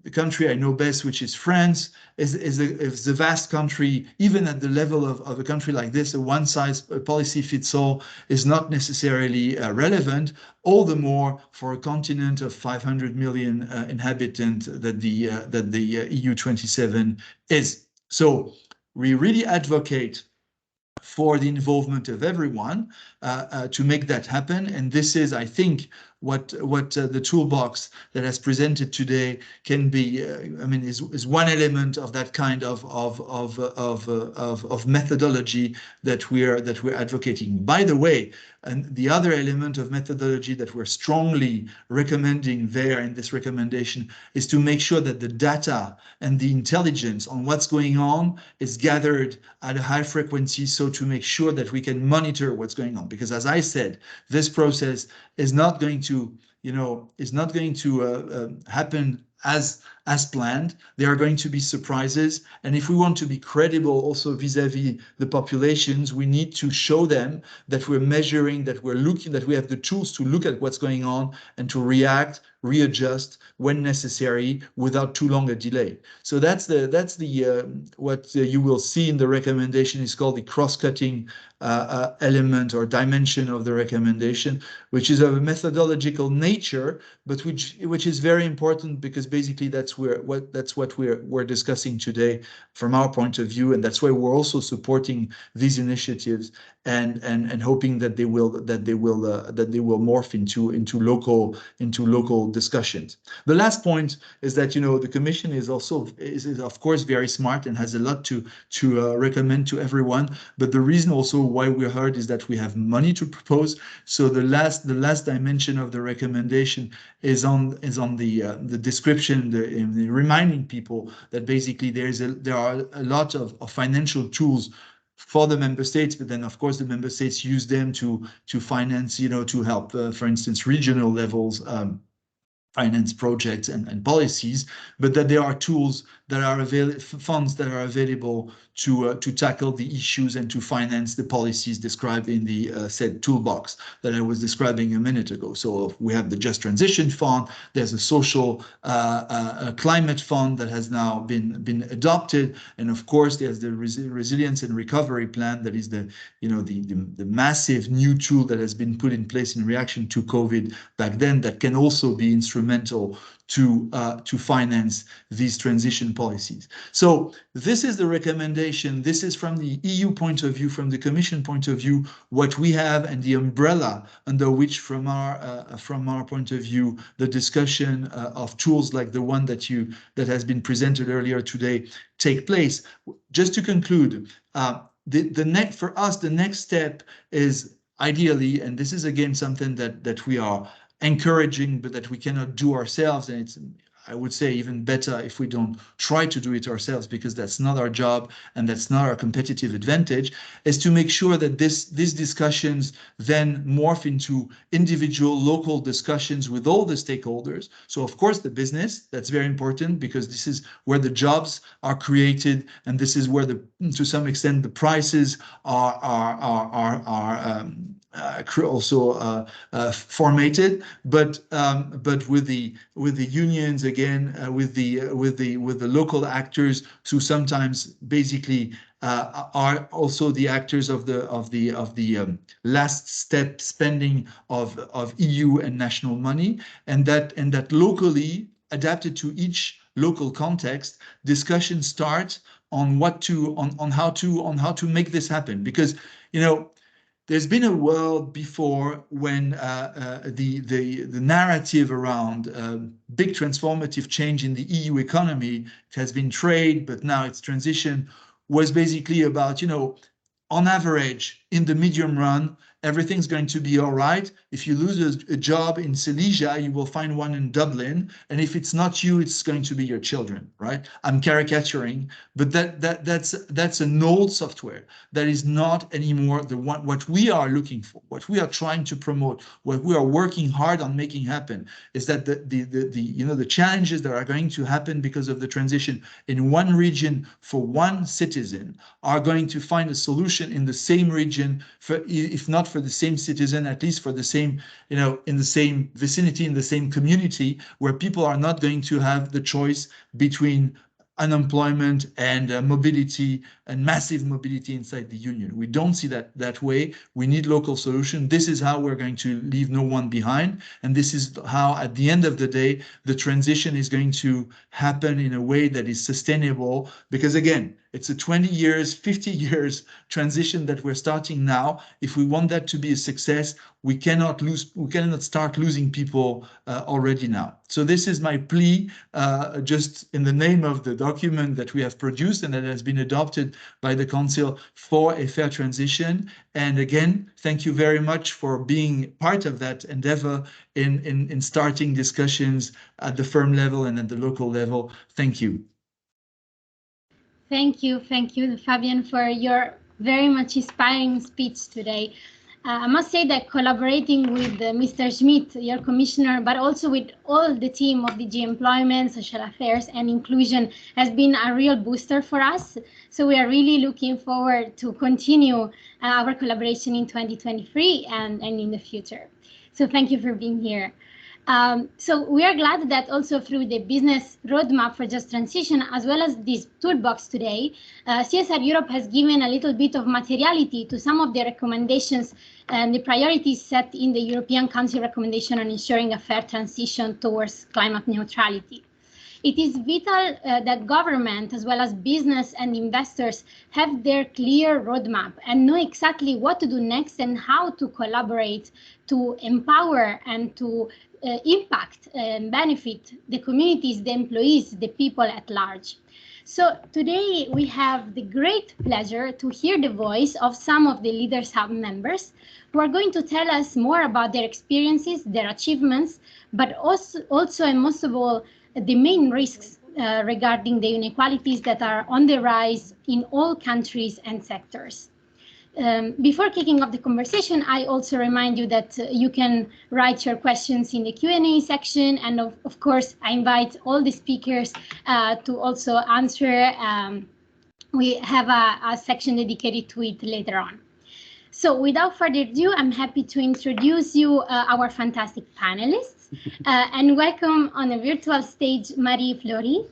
[SPEAKER 5] the country I know best, which is France, is a vast country. Even at the level of a country like this, a one-size-policy-fits-all is not necessarily relevant, all the more for a continent of 500 million inhabitants that the EU 27 is. So we really advocate for the involvement of everyone to make that happen. And this is, I think, what the toolbox that has presented today can be. I mean, is one element of that kind of methodology that we're advocating. By the way, and the other element of methodology that we're strongly recommending there in this recommendation is to make sure that the data and the intelligence on what's going on is gathered at a high frequency, so to make sure that we can monitor what's going on. Because as I said, this process is not going to, you know, happen as planned. There are going to be surprises. And if we want to be credible also vis-a-vis the populations, we need to show them that we're measuring, that we're looking, that we have the tools to look at what's going on and to react, readjust when necessary without too long a delay. So that's what you will see in the recommendation is called the cross-cutting element or dimension of the recommendation, which is of a methodological nature, but which is very important, because basically that's what we're discussing today from our point of view, and that's why we're also supporting these initiatives and hoping that they will morph into local discussions. The last point is that, you know, the Commission is of course very smart and has a lot to recommend to everyone, but the reason also why we're heard is that we have money to propose. So the last dimension of the recommendation is on the description, in reminding people that basically there are a lot of financial tools for the member states, but then of course the member states use them to finance, you know, to help, for instance, regional levels finance projects and policies, but that there are tools that are available, funds that are available to tackle the issues and to finance the policies described in the said toolbox that I was describing a minute ago. So we have the Just Transition Fund. There's a social climate fund that has now been adopted, and of course there's the Resilience and Recovery Plan, that is the massive new tool that has been put in place in reaction to COVID back then, that can also be instrumental to finance these transition policies. So this is the recommendation. This is from the EU point of view, from the Commission point of view, what we have, and the umbrella under which, from our point of view, the discussion of tools like the one that has been presented earlier today take place. Just to conclude, for us, the next step is ideally, and this is again something that we are encouraging, but that we cannot do ourselves, and it's, I would say, even better if we don't try to do it ourselves, because that's not our job and that's not our competitive advantage, is to make sure that these discussions then morph into individual local discussions with all the stakeholders. So of course the business, that's very important, because this is where the jobs are created, and this is where to some extent the prices are also formatted, but with the unions, again, with the local actors, who sometimes basically are also the actors of the last step spending of EU and national money, and that locally adapted to each local context, discussions start on how to make this happen. Because, you know, there's been a world before when the narrative around big transformative change in the EU economy, it has been trade, but now it's transition, was basically about, you know, on average, in the medium run, everything's going to be all right. If you lose a job in Silesia, you will find one in Dublin. And if it's not you, it's going to be your children, right? I'm caricaturing, but that's an old software that is not anymore the one, what we are looking for, what we are trying to promote, what we are working hard on making happen is that the challenges that are going to happen because of the transition in one region for one citizen are going to find a solution in the same region, for, if not for the same citizen, at least for the same, you know, in the same vicinity, in the same community, where people are not going to have the choice between unemployment and mobility and massive mobility inside the union. We don't see that way. We need local solution. This is how we're going to leave no one behind. And this is how, at the end of the day, the transition is going to happen in a way that is sustainable. Because again, it's a 20 years, 50 years transition that we're starting now. If we want that to be a success, we cannot start losing people already now. So this is my plea, just in the name of the document that we have produced and that has been adopted by the Council for a fair transition. And again, thank you very much for being part of that endeavor in starting discussions at the firm level and at the local level. Thank you.
[SPEAKER 6] Thank you, Fabien, for your very much inspiring speech today. I must say that collaborating with Mr. Schmidt, your commissioner, but also with all the team of DG Employment, Social Affairs and Inclusion has been a real booster for us. So we are really looking forward to continue our collaboration in 2023 and in the future. So thank you for being here. So we are glad that also through the business roadmap for just transition, as well as this toolbox today, CSR Europe has given a little bit of materiality to some of the recommendations and the priorities set in the European Council recommendation on ensuring a fair transition towards climate neutrality. It is vital that government, as well as business and investors, have their clear roadmap and know exactly what to do next and how to collaborate to empower and to impact and benefit the communities, the employees, the people at large. So today we have the great pleasure to hear the voice of some of the Leaders Hub members who are going to tell us more about their experiences, their achievements, but also and most of all, the main risks regarding the inequalities that are on the rise in all countries and sectors. Before kicking off the conversation, I also remind you that you can write your questions in the Q&A section, and of course, I invite all the speakers to also answer. We have a section dedicated to it later on. So without further ado, I'm happy to introduce you our fantastic panelists and welcome on a virtual stage Marie Fleury.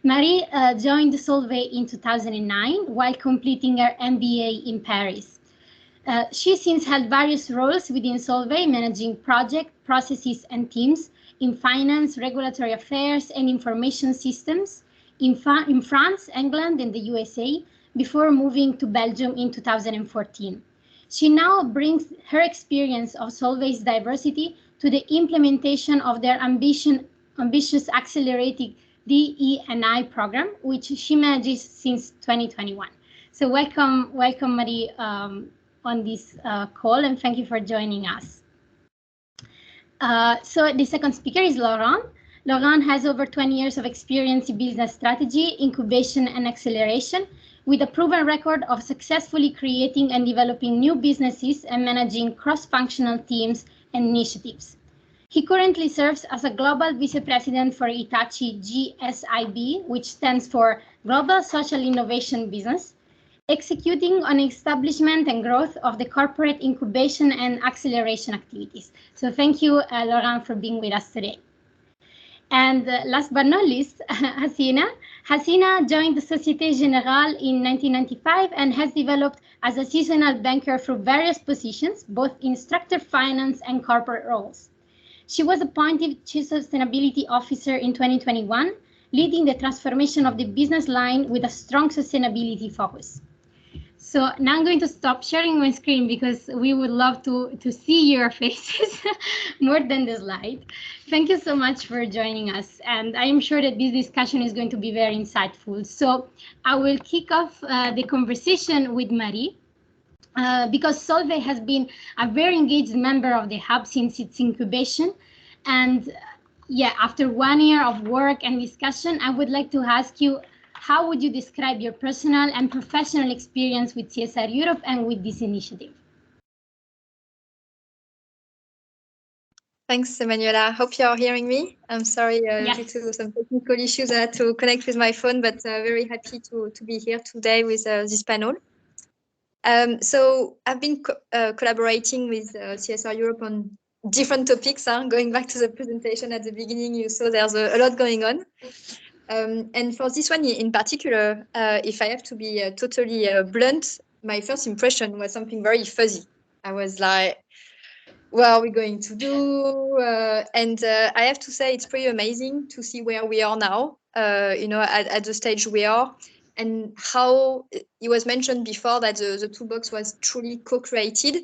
[SPEAKER 6] Marie joined Solvay in 2009 while completing her MBA in Paris. She since held various roles within Solvay, managing project, processes and teams in finance, regulatory affairs and information systems in France, England and the USA before moving to Belgium in 2014. She now brings her experience of Solvay's diversity to the implementation of their ambitious accelerated DE&I program, which she manages since 2021. So welcome Marie on this call, and thank you for joining us. So the second speaker is Laurent. Laurent has over 20 years of experience in business strategy, incubation and acceleration, with a proven record of successfully creating and developing new businesses and managing cross-functional teams and initiatives. He currently serves as a Global Vice President for 𝗬𝗏ci GSIB, which stands for Global Social Innovation Business, executing on establishment and growth of the corporate incubation and acceleration activities. So thank you, Laurent, for being with us today. And last but not least, 𝗦𝗏cina. 𝗦𝗏cina joined the Société Générale in 1995 and has developed as a seasonal banker through various positions, both in structured finance and corporate roles. She was appointed Chief Sustainability Officer in 2021, leading the transformation of the business line with a strong sustainability focus. So now I'm going to stop sharing my screen because we would love to see your faces more than the slide. Thank you so much for joining us. And I am sure that this discussion is going to be very insightful. So I will kick off the conversation with Marie. Because Solvay has been a very engaged member of the hub since its incubation. And yeah, after 1 year of work and discussion, I would like to ask you, how would you describe your personal and professional experience with CSR Europe and with this initiative?
[SPEAKER 7] Thanks, Emanuela. Hope you're hearing me. I'm sorry,
[SPEAKER 6] Yes.
[SPEAKER 7] due to some technical issues, I had to connect with my phone, but very happy to be here today with this panel. So I've been collaborating with CSR Europe on different topics. Going back to the presentation at the beginning, you saw there's a lot going on. And for this one in particular, if I have to be totally blunt, my first impression was something very fuzzy. I was like, what are we going to do? And I have to say it's pretty amazing to see where we are now, at the stage we are, and how it was mentioned before that the toolbox was truly co-created.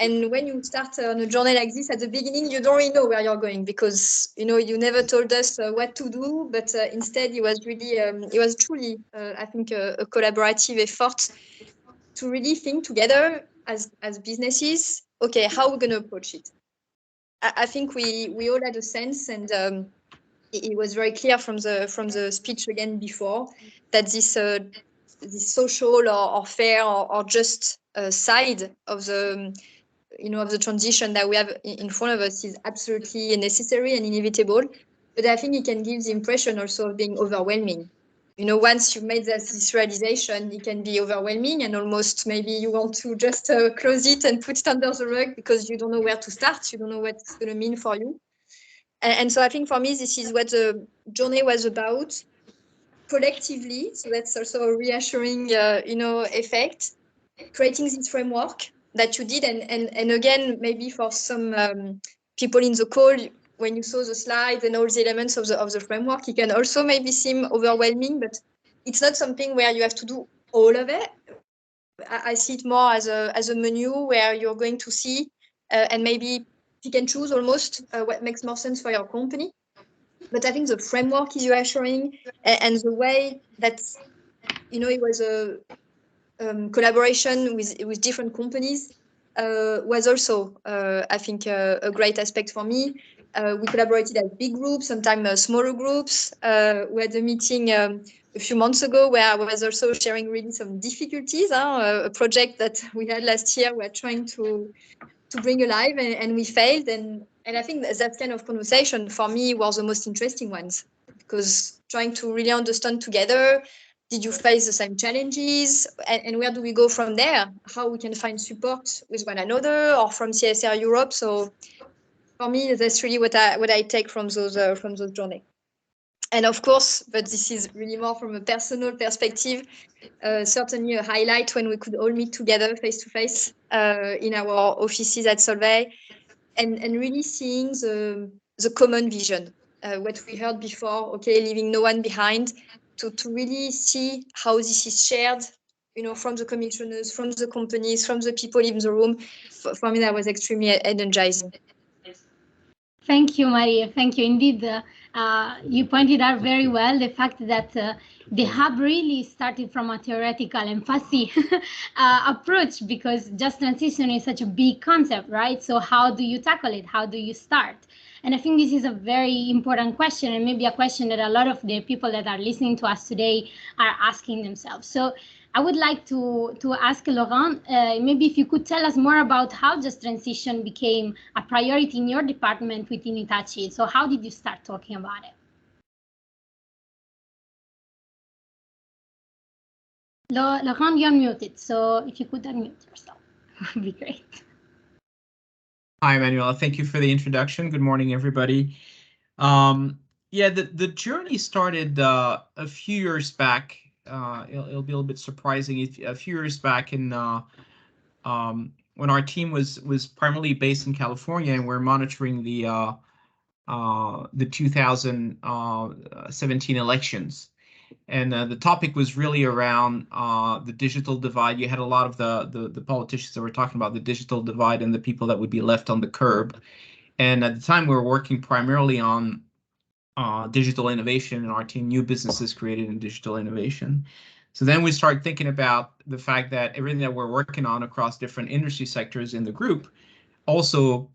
[SPEAKER 7] And when you start on a journey like this, at the beginning, you don't really know where you're going because, you never told us what to do, but instead it was really, it was truly, I think, a collaborative effort to really think together as businesses, okay, how are we going to approach it? I think we all had a sense, and it was very clear from the speech again before that this social or fair or just side of the of the transition that we have in front of us is absolutely necessary and inevitable. But I think it can give the impression also of being overwhelming. Once you've made this realization, it can be overwhelming and almost maybe you want to just close it and put it under the rug because you don't know where to start. You don't know what it's going to mean for you. And so I think for me, this is what the journey was about collectively. So that's also a reassuring, effect, creating this framework that you did. And again, maybe for some people in the call, when you saw the slides and all the elements of the framework, it can also maybe seem overwhelming, but it's not something where you have to do all of it. I see it more as a menu where you're going to see and maybe pick and choose almost what makes more sense for your company. But I think the framework is reassuring, and the way that it was a collaboration with different companies was also, I think, a great aspect for me. We collaborated as big groups, sometimes smaller groups. We had a meeting a few months ago where I was also sharing really some difficulties. A project that we had last year, we're trying to bring alive, and we failed. And I think that kind of conversation for me was the most interesting ones, because trying to really understand together, did you face the same challenges, and where do we go from there? How we can find support with one another or from CSR Europe. So for me, that's really what I take from those journeys. And of course, but this is really more from a personal perspective, certainly a highlight when we could all meet together face to face in our offices at Solvay, and really seeing the common vision, what we heard before, okay, leaving no one behind, to really see how this is shared, from the commissioners, from the companies, from the people in the room. For me, that was extremely energizing.
[SPEAKER 6] Thank you, Maria. Thank you. Indeed, you pointed out very well the fact that the hub really started from a theoretical and fussy approach, because just transition is such a big concept, right? So how do you tackle it? How do you start? And I think this is a very important question, and maybe a question that a lot of the people that are listening to us today are asking themselves. So I would like to ask Laurent, maybe if you could tell us more about how just transition became a priority in your department within 𝗦𝗍𝒐. So how did you start talking about it? Laurent, you're muted, so if you could unmute yourself, it would be great.
[SPEAKER 8] Hi, Manuela. Thank you for the introduction. Good morning, everybody. Yeah, the journey started a few years back. It'll be a little bit surprising. A few years back in when our team was primarily based in California, and we're monitoring the 2017 elections. And the topic was really around the digital divide. You had a lot of the politicians that were talking about the digital divide and the people that would be left on the curb. And at the time, we were working primarily on digital innovation, and our team, new businesses created in digital innovation. So then we started thinking about the fact that everything that we're working on across different industry sectors in the group also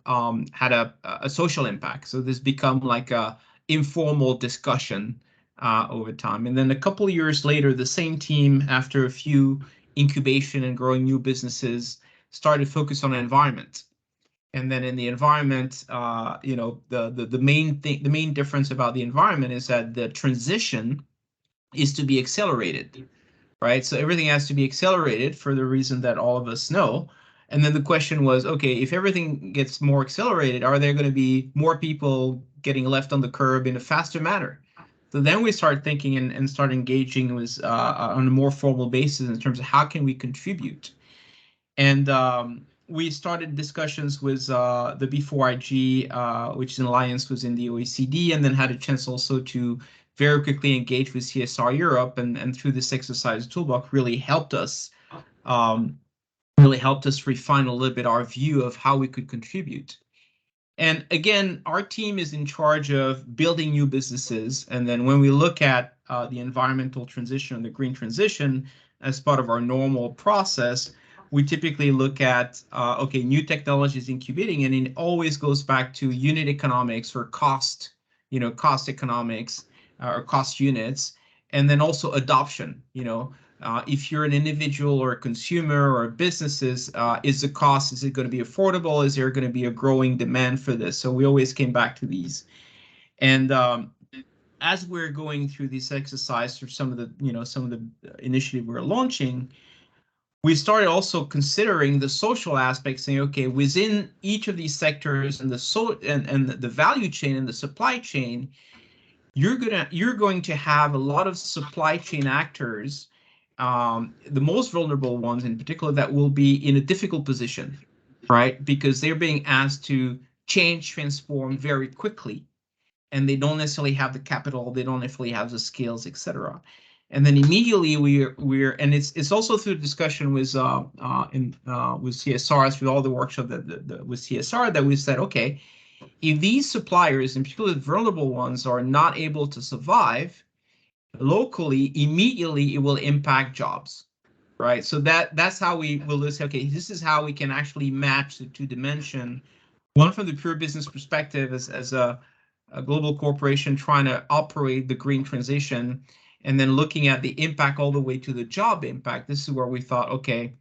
[SPEAKER 8] had a social impact. So this become like a informal discussion over time. And then a couple of years later, the same team, after a few incubation and growing new businesses, started to focus on environment. And then in the environment, you know, the main difference about the environment is that the transition is to be accelerated, right? So everything has to be accelerated for the reason that all of us know. And then the question was, okay, if everything gets more accelerated, are there going to be more people getting left on the curb in a faster manner? So then we started thinking and started engaging with on a more formal basis in terms of how can we contribute. And we started discussions with the 𝗵𝗿, which is an alliance within the OECD, and then had a chance also to very quickly engage with CSR Europe, and through this exercise, Toolbox really helped us refine a little bit our view of how we could contribute. And again, our team is in charge of building new businesses. And then when we look at the environmental transition, the green transition, as part of our normal process, we typically look at, okay, new technologies incubating, and it always goes back to unit economics or cost, you know, cost economics or cost units, and then also adoption. You know, if you're an individual or a consumer or businesses, is the cost, is it going to be affordable? Is there going to be a growing demand for this? So we always came back to these. And as we're going through this exercise, through some of the, you know, some of the initiative we're launching, we started also considering the social aspects, saying, okay, within each of these sectors and the value chain and the supply chain, you're going to have a lot of supply chain actors, the most vulnerable ones in particular, that will be in a difficult position, right? Because they're being asked to change, transform very quickly, and they don't necessarily have the capital, they don't necessarily have the skills, etc. And then immediately and it's also through discussion with CSR, through all the workshop with CSR, that we said, okay, if these suppliers, in particular the vulnerable ones, are not able to survive locally, immediately it will impact jobs, right? So that's how we will say, okay, this is how we can actually match the two dimension. One, from the pure business perspective, as a global corporation trying to operate the green transition, and then looking at the impact all the way to the job impact. This is where we thought, okay,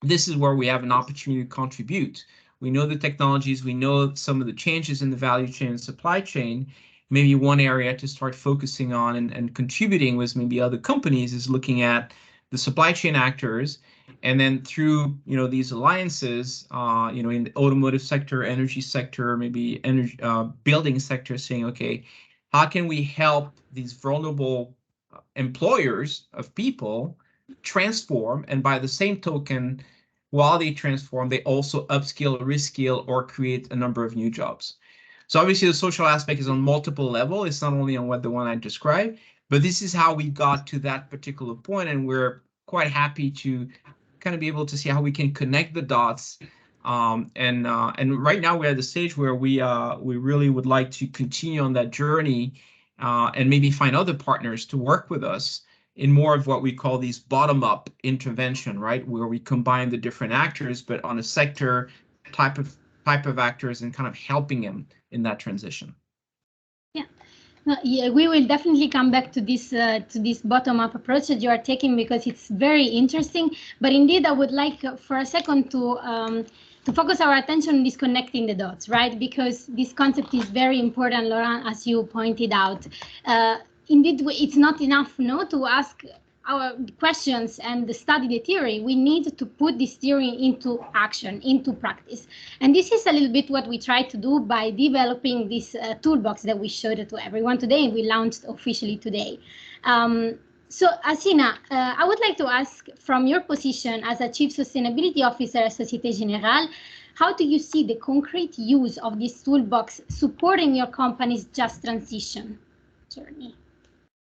[SPEAKER 8] this is where we have an opportunity to contribute. We know the technologies, we know some of the changes in the value chain and supply chain. Maybe one area to start focusing on and contributing with maybe other companies is looking at the supply chain actors, and then through, you know, these alliances, you know, in the automotive sector, energy sector, maybe energy, building sector, saying, okay, how can we help these vulnerable employers of people transform, and by the same token, while they transform, they also upskill, reskill, or create a number of new jobs. So obviously the social aspect is on multiple levels. It's not only on the one I described, but this is how we got to that particular point, and we're quite happy to kind of be able to see how we can connect the dots. And right now we're at the stage where we really would like to continue on that journey, and maybe find other partners to work with us in more of what we call these bottom-up intervention, right, where we combine the different actors, but on a sector type of actors, and kind of helping them in that transition.
[SPEAKER 6] Yeah. No, yeah, we will definitely come back to this bottom-up approach that you are taking, because it's very interesting. But indeed, I would like for a second to focus our attention on this connecting the dots, right? Because this concept is very important, Laurent, as you pointed out. Indeed, it's not enough, no, to ask our questions and study the theory. We need to put this theory into action, into practice. And this is a little bit what we try to do by developing this toolbox that we showed to everyone today, and we launched officially today. So Asina, I would like to ask, from your position as a Chief Sustainability Officer at Société Générale, how do you see the concrete use of this toolbox supporting your company's just transition journey?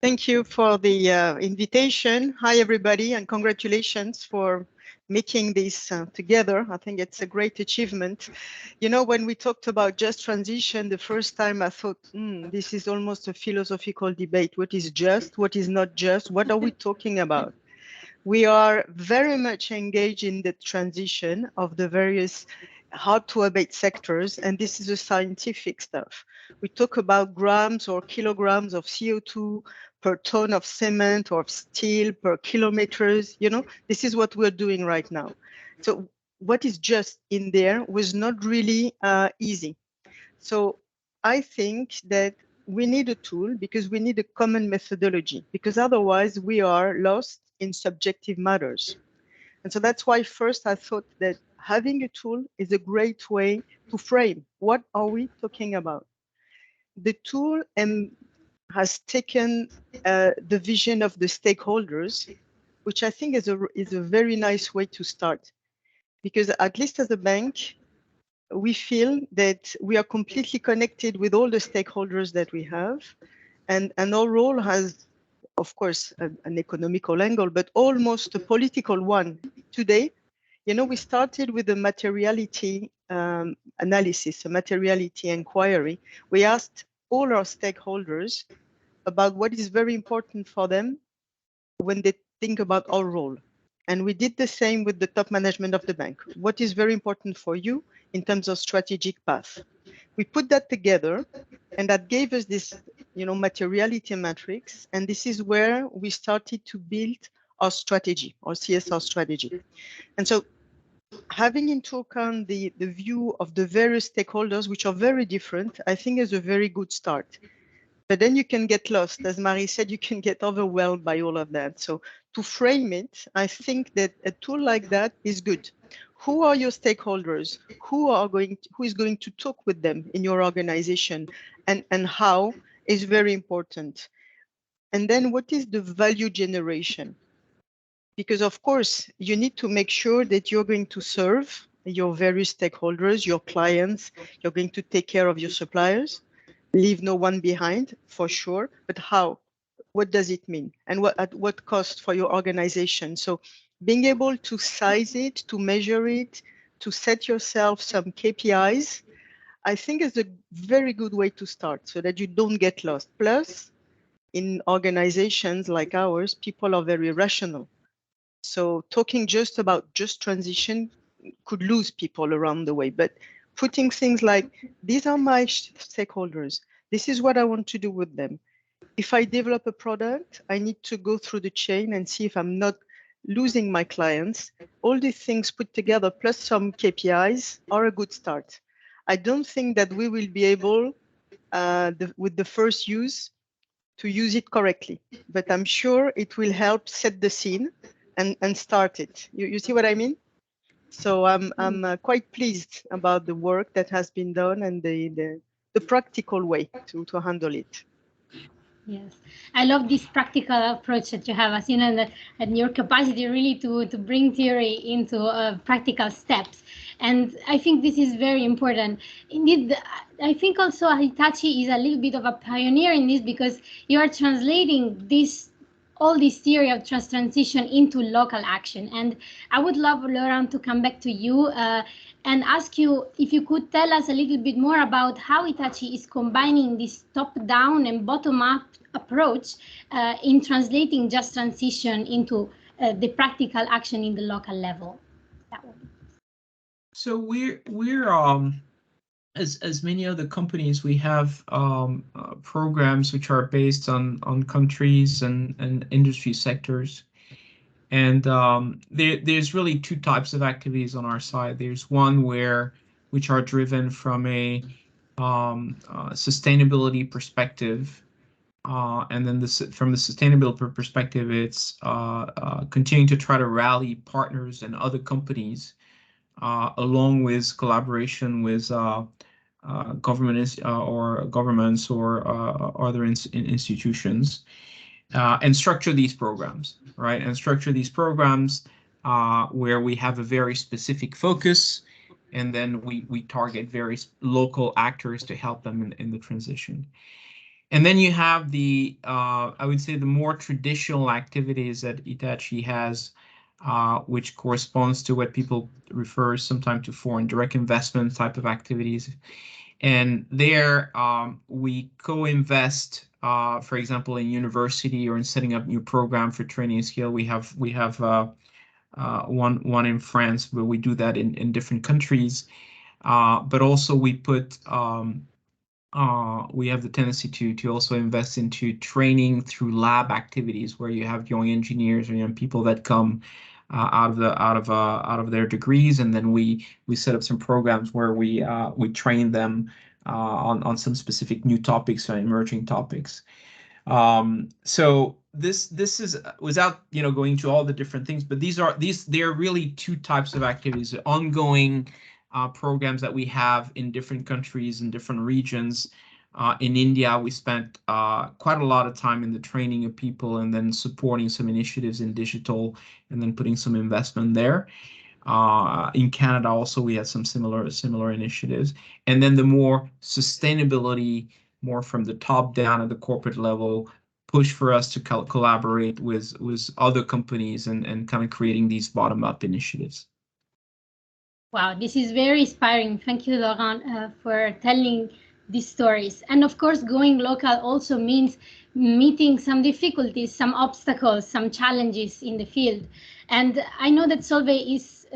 [SPEAKER 9] Thank you for the invitation. Hi, everybody, and congratulations for making this together. I think it's a great achievement. You know, when we talked about just transition, the first time I thought, this is almost a philosophical debate. What is just? What is not just? What are we talking about? We are very much engaged in the transition of the various hard-to-abate sectors, and this is a scientific stuff. We talk about grams or kilograms of CO2 per ton of cement or of steel per kilometers. You know, this is what we're doing right now. So what is just in there was not really easy. So I think that we need a tool because we need a common methodology, because otherwise we are lost in subjective matters. And so that's why first I thought that having a tool is a great way to frame what are we talking about. The tool has taken the vision of the stakeholders, which I think is a very nice way to start, because at least as a bank, we feel that we are completely connected with all the stakeholders that we have, and our role has, of course, an economical angle, but almost a political one. Today, you know, we started with a materiality analysis, a materiality inquiry. We asked all our stakeholders about what is very important for them when they think about our role. And we did the same with the top management of the bank. What is very important for you in terms of strategic path? We put that together, and that gave us this, you know, materiality matrix. And this is where we started to build our strategy, our CSR strategy. And so having into account the view of the various stakeholders, which are very different, I think is a very good start. But then you can get lost. As Marie said, you can get overwhelmed by all of that. So to frame it, I think that a tool like that is good. Who are your stakeholders? Who is going to talk with them in your organization, and how is very important. And then what is the value generation? Because of course, you need to make sure that you're going to serve your various stakeholders, your clients, you're going to take care of your suppliers, leave no one behind, for sure, but how? What does it mean? And at what cost for your organization? So being able to size it, to measure it, to set yourself some KPIs, I think is a very good way to start so that you don't get lost. Plus, in organizations like ours, people are very rational. So talking just about just transition could lose people around the way, but putting things like, these are my stakeholders. This is what I want to do with them. If I develop a product, I need to go through the chain and see if I'm not losing my clients. All these things put together, plus some KPIs, are a good start. I don't think that we will be able, with the first use, to use it correctly, but I'm sure it will help set the scene and start it. You see what I mean? So I'm quite pleased about the work that has been done and the practical way to handle it.
[SPEAKER 6] Yes, I love this practical approach that you have, as you know, and your capacity really to bring theory into practical steps. And I think this is very important. Indeed, I think also 𝗦𝗍𝗍 is a little bit of a pioneer in this, because you are translating all this theory of transition into local action. And I would love, Laurent, to come back to you and ask you if you could tell us a little bit more about how 𝗦𝗍𝗍 is combining this top-down and bottom-up approach in translating just transition into the practical action in the local level.
[SPEAKER 8] So we're as many other companies, we have programs which are based on countries and industry sectors. And there's really two types of activities on our side. There's one which are driven from a sustainability perspective. And then from the sustainability perspective, it's continuing to try to rally partners and other companies along with collaboration with governments or other institutions, and structure these programs, right? And structure these programs where we have a very specific focus, and then we target various local actors to help them in the transition. And then you have the, I would say, the more traditional activities that 𝗬𝗍 has, which corresponds to what people refer sometimes to foreign direct investment type of activities. And there we co-invest, for example, in university or in setting up new program for training skill. We have one in France, but we do that in different countries. But also we put we have the tendency to also invest into training through lab activities where you have young engineers or young people that come out of their degrees, and then we set up some programs where we train them on some specific new topics or emerging topics. So this is without going to all the different things, but they're really two types of activities: ongoing programs that we have in different countries and different regions. In India, we spent quite a lot of time in the training of people and then supporting some initiatives in digital and then putting some investment there. In Canada also, we had some similar initiatives. And then the more sustainability, more from the top down at the corporate level, push for us to collaborate with other companies and kind of creating these bottom-up initiatives.
[SPEAKER 6] Wow, this is very inspiring. Thank you, Laurent, for telling these stories. And of course, going local also means meeting some difficulties, some obstacles, some challenges in the field. And I know that Solveig is,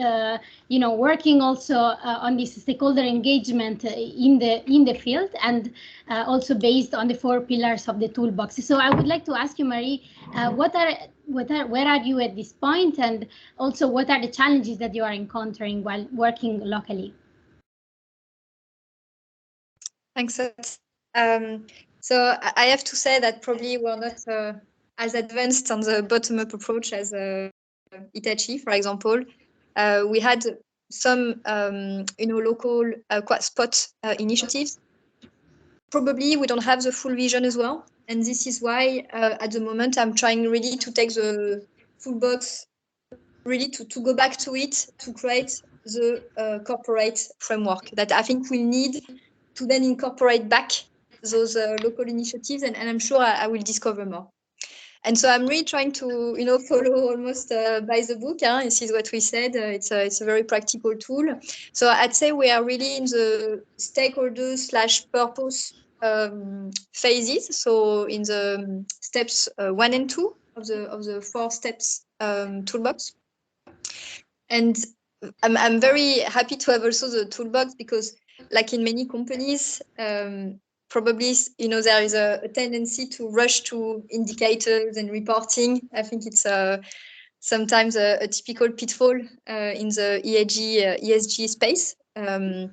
[SPEAKER 6] working also on this stakeholder engagement in the field, and also based on the 4 pillars of the toolbox. So I would like to ask you, Marie, where are you at this point, and also what are the challenges that you are encountering while working locally?
[SPEAKER 7] Thanks. So I have to say that probably we're not as advanced on the bottom-up approach as 𝗬𝗍cie, for example. We had some, local spot initiatives. Probably we don't have the full vision as well. And this is why at the moment I'm trying really to take the toolbox, really to go back to it, to create the corporate framework that I think we need to then incorporate back those local initiatives, and I'm sure I will discover more. And so I'm really trying to, follow almost by the book. This is what we said. It's a very practical tool. So I'd say we are really in the stakeholders/purpose phases. So in the steps 1 and 2 of the 4 steps toolbox. And I'm very happy to have also the toolbox because, like in many companies, probably, there is a tendency to rush to indicators and reporting. I think it's sometimes a typical pitfall in the ESG space. And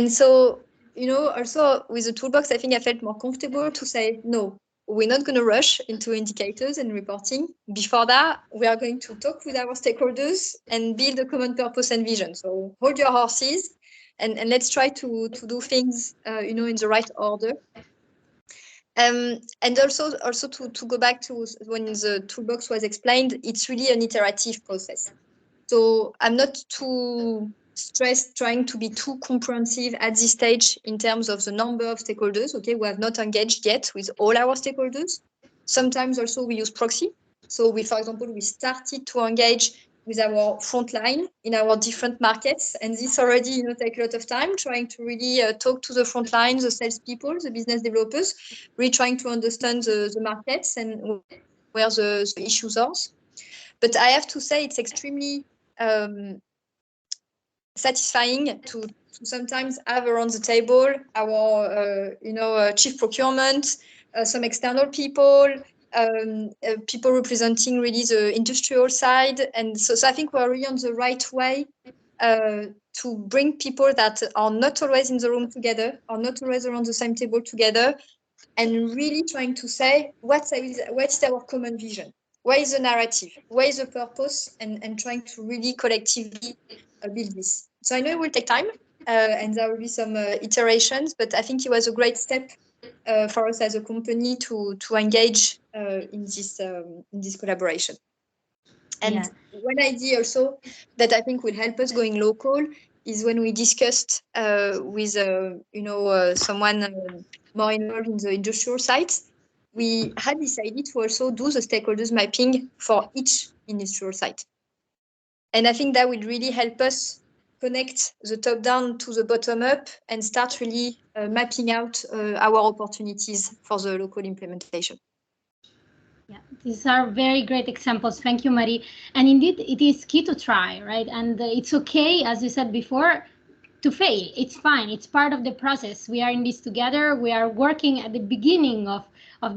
[SPEAKER 7] so, also with the toolbox, I think I felt more comfortable to say, no, we're not going to rush into indicators and reporting. Before that, we are going to talk with our stakeholders and build a common purpose and vision. So hold your horses. And let's try to do things, in the right order. And also to go back to when the toolbox was explained, it's really an iterative process. So I'm not too stressed trying to be too comprehensive at this stage in terms of the number of stakeholders. Okay, we have not engaged yet with all our stakeholders. Sometimes also we use proxy. So for example, we started to engage with our frontline in our different markets. And this already, take a lot of time trying to really talk to the frontline, the salespeople, the business developers, really trying to understand the markets and where the issues are. But I have to say it's extremely satisfying to sometimes have around the table our, chief procurement, some external people, people representing really the industrial side. And so I think we're really on the right way to bring people that are not always in the room together, are not always around the same table together, and really trying to say what's our common vision, what is the narrative, what is the purpose, and trying to really collectively build this. So I know it will take time and there will be some iterations, but I think it was a great step for us as a company to engage in this collaboration. And one idea also that I think will help us going local is when we discussed with someone more involved in the industrial sites, we had decided to also do the stakeholders mapping for each industrial site. And I think that would really help us connect the top down to the bottom up and start really mapping out our opportunities for the local implementation.
[SPEAKER 6] Yeah, these are very great examples. Thank you, Marie. And indeed, it is key to try, right? And it's okay, as you said before, to fail. It's fine. It's part of the process. We are in this together. We are working at the beginning of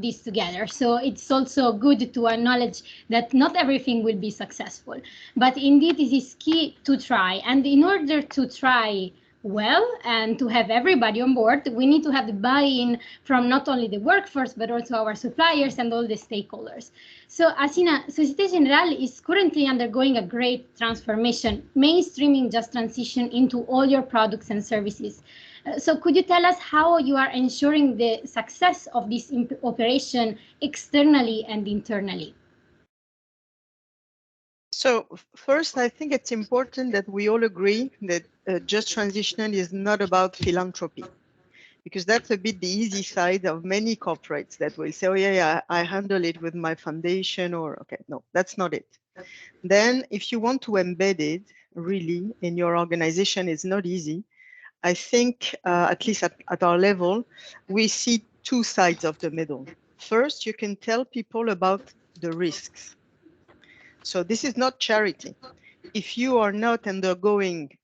[SPEAKER 6] this together. So it's also good to acknowledge that not everything will be successful. But indeed, it is key to try. And in order to try well and to have everybody on board, we need to have the buy-in from not only the workforce, but also our suppliers and all the stakeholders. So Asina, Société Générale is currently undergoing a great transformation, mainstreaming Just Transition into all your products and services. So could you tell us how you are ensuring the success of this operation externally and internally?
[SPEAKER 9] So first, I think it's important that we all agree that Just Transition is not about philanthropy, because that's a bit the easy side of many corporates that will say, oh yeah, I handle it with my foundation, or okay, no, that's not it. Then if you want to embed it really in your organization, it's not easy. I think at least at our level, we see two sides of the medal. First, you can tell people about the risks. So this is not charity. If you are not undergoing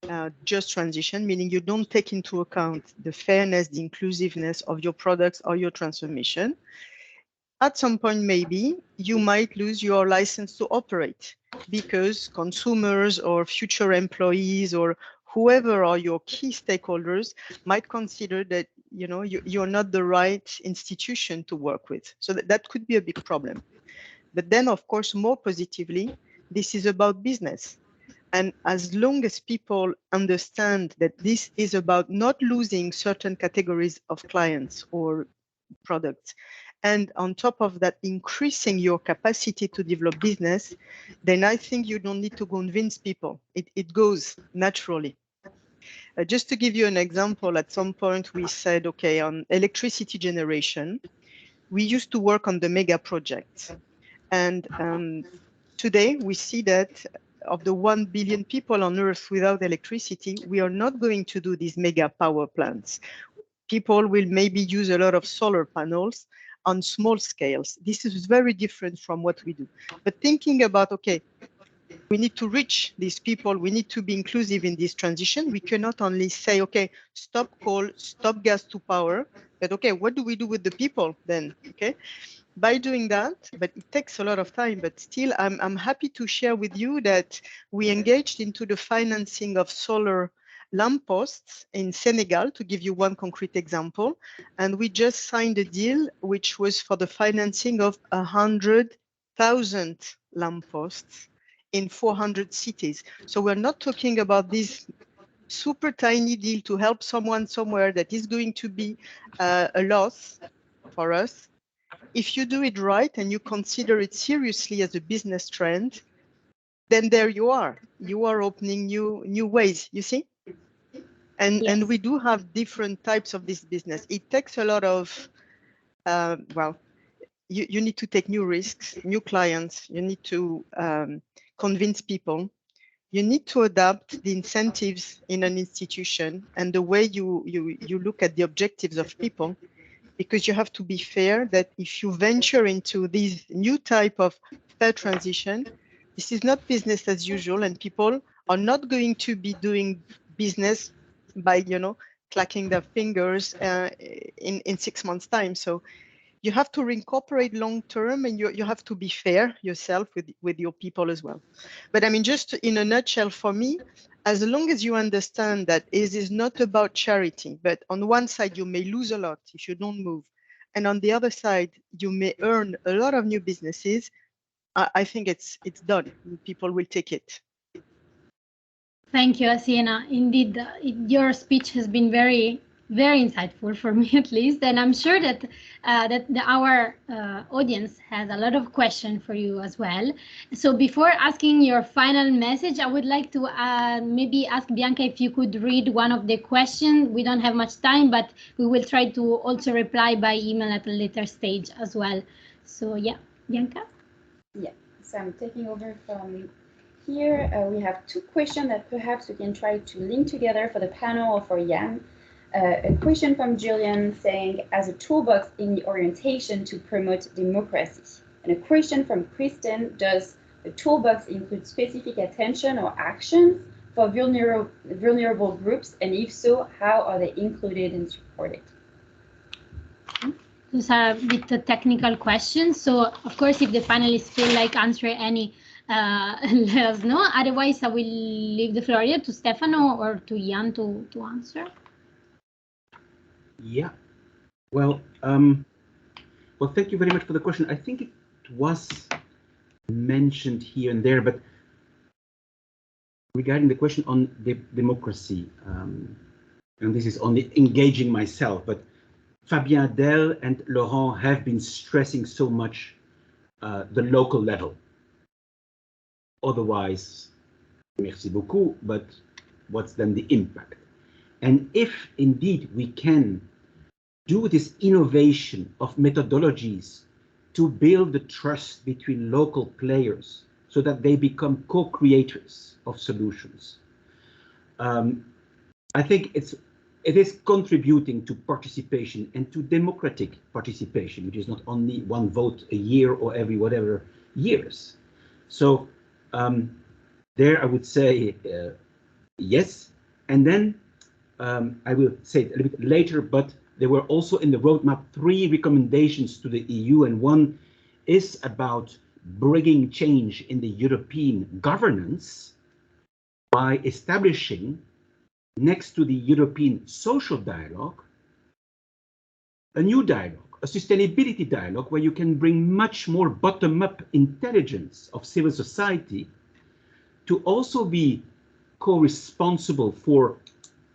[SPEAKER 9] Just Transition, meaning you don't take into account the fairness, the inclusiveness of your products or your transformation, at some point, maybe you might lose your license to operate because consumers or future employees or whoever are your key stakeholders might consider that you're not the right institution to work with. So that could be a big problem. But then, of course, more positively, this is about business. And as long as people understand that this is about not losing certain categories of clients or products, and on top of that, increasing your capacity to develop business, then I think you don't need to convince people. It goes naturally. Just to give you an example, at some point we said, okay, on electricity generation, we used to work on the mega projects. And today we see that of the 1 billion people on Earth without electricity, we are not going to do these mega power plants. People will maybe use a lot of solar panels on small scales. This is very different from what we do. But thinking about, okay, we need to reach these people, we need to be inclusive in this transition. We cannot only say, okay, stop coal, stop gas to power, but okay, what do we do with the people then? Okay. By doing that, but it takes a lot of time, but still I'm happy to share with you that we engaged into the financing of solar lampposts in Senegal, to give you one concrete example. And we just signed a deal which was for the financing of 100,000 lampposts in 400 cities. So we're not talking about this super tiny deal to help someone somewhere that is going to be a loss for us. If you do it right and you consider it seriously as a business trend, then there you are. You are opening new ways, you see? And,
[SPEAKER 6] yes.
[SPEAKER 9] And we do have different types of this business. It takes a lot of, you need to take new risks, new clients. You need to convince people. You need to adapt the incentives in an institution and the way you look at the objectives of people, because you have to be fair that if you venture into this new type of fair transition, this is not business as usual, and people are not going to be doing business by, clacking their fingers in 6 months' time. So you have to reincorporate long term, and you have to be fair yourself with your people as well. But I mean, just in a nutshell, for me, as long as you understand that it is not about charity, but on one side you may lose a lot if you don't move, and on the other side you may earn a lot of new businesses, I think it's done. People will take it.
[SPEAKER 6] Thank you, Asina. Indeed, your speech has been very very insightful for me at least, and I'm sure that our audience has a lot of questions for you as well. So before asking your final message, I would like to maybe ask Bianca if you could read one of the questions. We don't have much time, but we will try to also reply by email at a later stage as well. So yeah, Bianca? Yeah,
[SPEAKER 1] so I'm taking over from here. We have two questions that perhaps we can try to link together for the panel or for Jan. A question from Julian saying, as a toolbox in the orientation to promote democracy. And a question from Kristen, does the toolbox include specific attention or actions for vulnerable groups? And if so, how are they included and supported?
[SPEAKER 6] Those are a bit technical questions. So of course, if the panelists feel like answering any, let us know. Otherwise, I will leave the floor either to Stefano or to Jan to answer.
[SPEAKER 3] Yeah, well, thank you very much for the question. I think it was mentioned here and there, but regarding the question on democracy, and this is only engaging myself, but Fabien Dell and Laurent have been stressing so much the local level. Otherwise, merci beaucoup, but what's then the impact? And if indeed we can do this innovation of methodologies to build the trust between local players so that they become co-creators of solutions, I think it is contributing to participation and to democratic participation, which is not only one vote a year or every whatever years. So there I would say yes, and then I will say it a little bit later, but there were also in the roadmap 3 recommendations to the EU, and one is about bringing change in the European governance by establishing, next to the European social dialogue, a new dialogue, a sustainability dialogue, where you can bring much more bottom-up intelligence of civil society to also be co-responsible for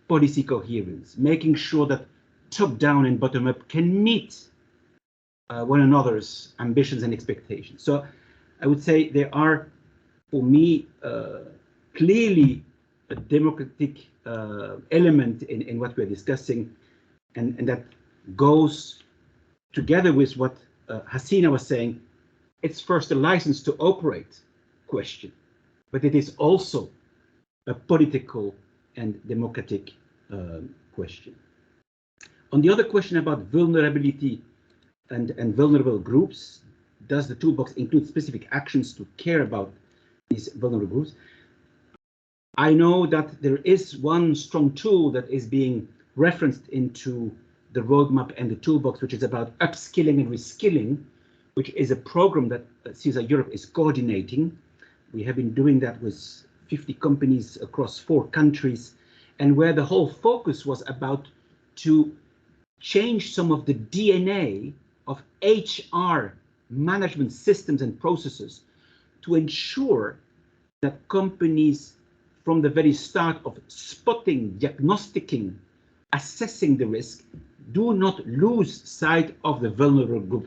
[SPEAKER 3] policy coherence, making sure that top-down and bottom-up can meet one another's ambitions and expectations. So I would say there are, for me, clearly a democratic element in what we're discussing, and that goes together with what Hasina was saying. It's first a license to operate question, but it is also a political and democratic question. On the other question about vulnerability and vulnerable groups, does the toolbox include specific actions to care about these vulnerable groups? I know that there is one strong tool that is being referenced into the roadmap and the toolbox, which is about upskilling and reskilling, which is a program that CSR Europe is coordinating. We have been doing that with 50 companies across 4 countries, and where the whole focus was about to change some of the DNA of HR management systems and processes to ensure that companies, from the very start of spotting, diagnosticking, assessing the risk, do not lose sight of the vulnerable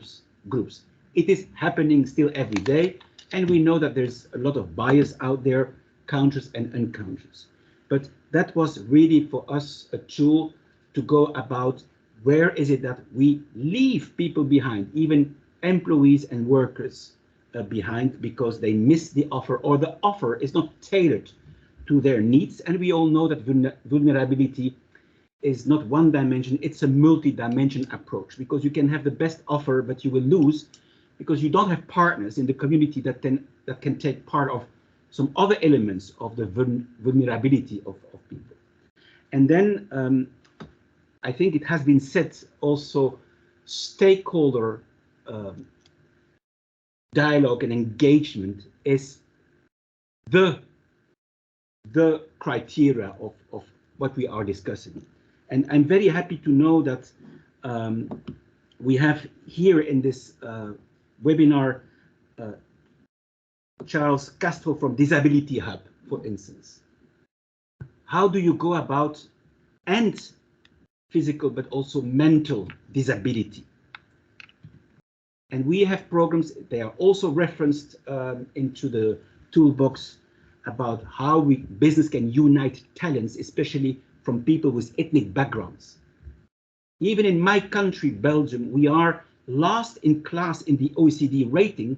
[SPEAKER 3] groups. It is happening still every day, and we know that there's a lot of bias out there, conscious and unconscious. But that was really for us a tool to go about where is it that we leave people behind, even employees and workers behind, because they miss the offer, or the offer is not tailored to their needs. And we all know that vulnerability is not one dimension, it's a multi-dimension approach, because you can have the best offer, but you will lose because you don't have partners in the community that can take part of some other elements of the vulnerability of people. And then I think it has been said also, stakeholder dialogue and engagement is the criteria of what we are discussing. And I'm very happy to know that we have here in this webinar Charles Castro from Disability Hub, for instance. How do you go about and physical, but also mental disability. And we have programs, they are also referenced into the toolbox about how business can unite talents, especially from people with ethnic backgrounds. Even in my country, Belgium, we are last in class in the OECD rating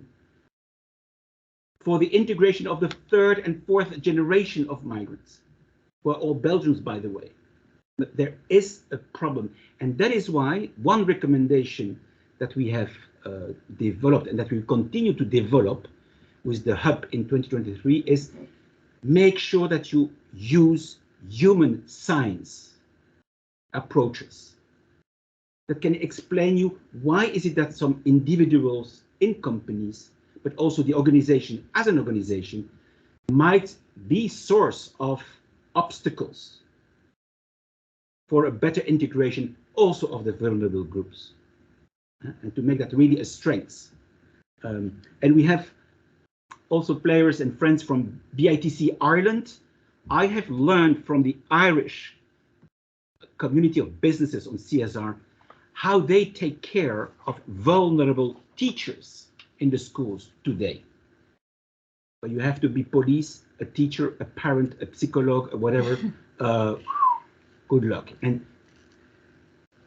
[SPEAKER 3] for the integration of the third and fourth generation of migrants, who are all Belgians, by the way. But there is a problem. And that is why one recommendation that we have developed and that we continue to develop with the hub in 2023 is make sure that you use human science approaches that can explain you why is it that some individuals in companies, but also the organization as an organization, might be source of obstacles for a better integration also of the vulnerable groups, and to make that really a strength. And we have also players and friends from 𝗤𝗏𝗃 Ireland. I have learned from the Irish community of businesses on CSR how they take care of vulnerable teachers in the schools today. But you have to be police, a teacher, a parent, a psychologist, whatever. Good luck. And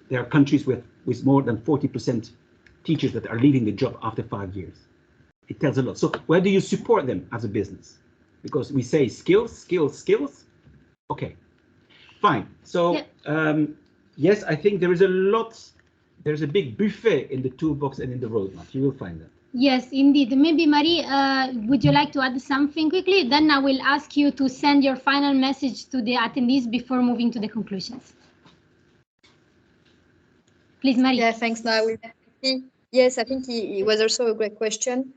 [SPEAKER 3] there are countries with more than 40% teachers that are leaving the job after 5 years. It tells a lot. So where do you support them as a business? Because we say skills, skills, skills. Okay, fine. So yeah. Yes, I think there is a lot. There's a big buffet in the toolbox and in the roadmap. You will find that.
[SPEAKER 6] Yes, indeed. Maybe Marie, would you like to add something quickly? Then I will ask you to send your final message to the attendees before moving to the conclusions. Please, Marie.
[SPEAKER 7] Yeah, thanks. Now, yes, I think it was also a great question.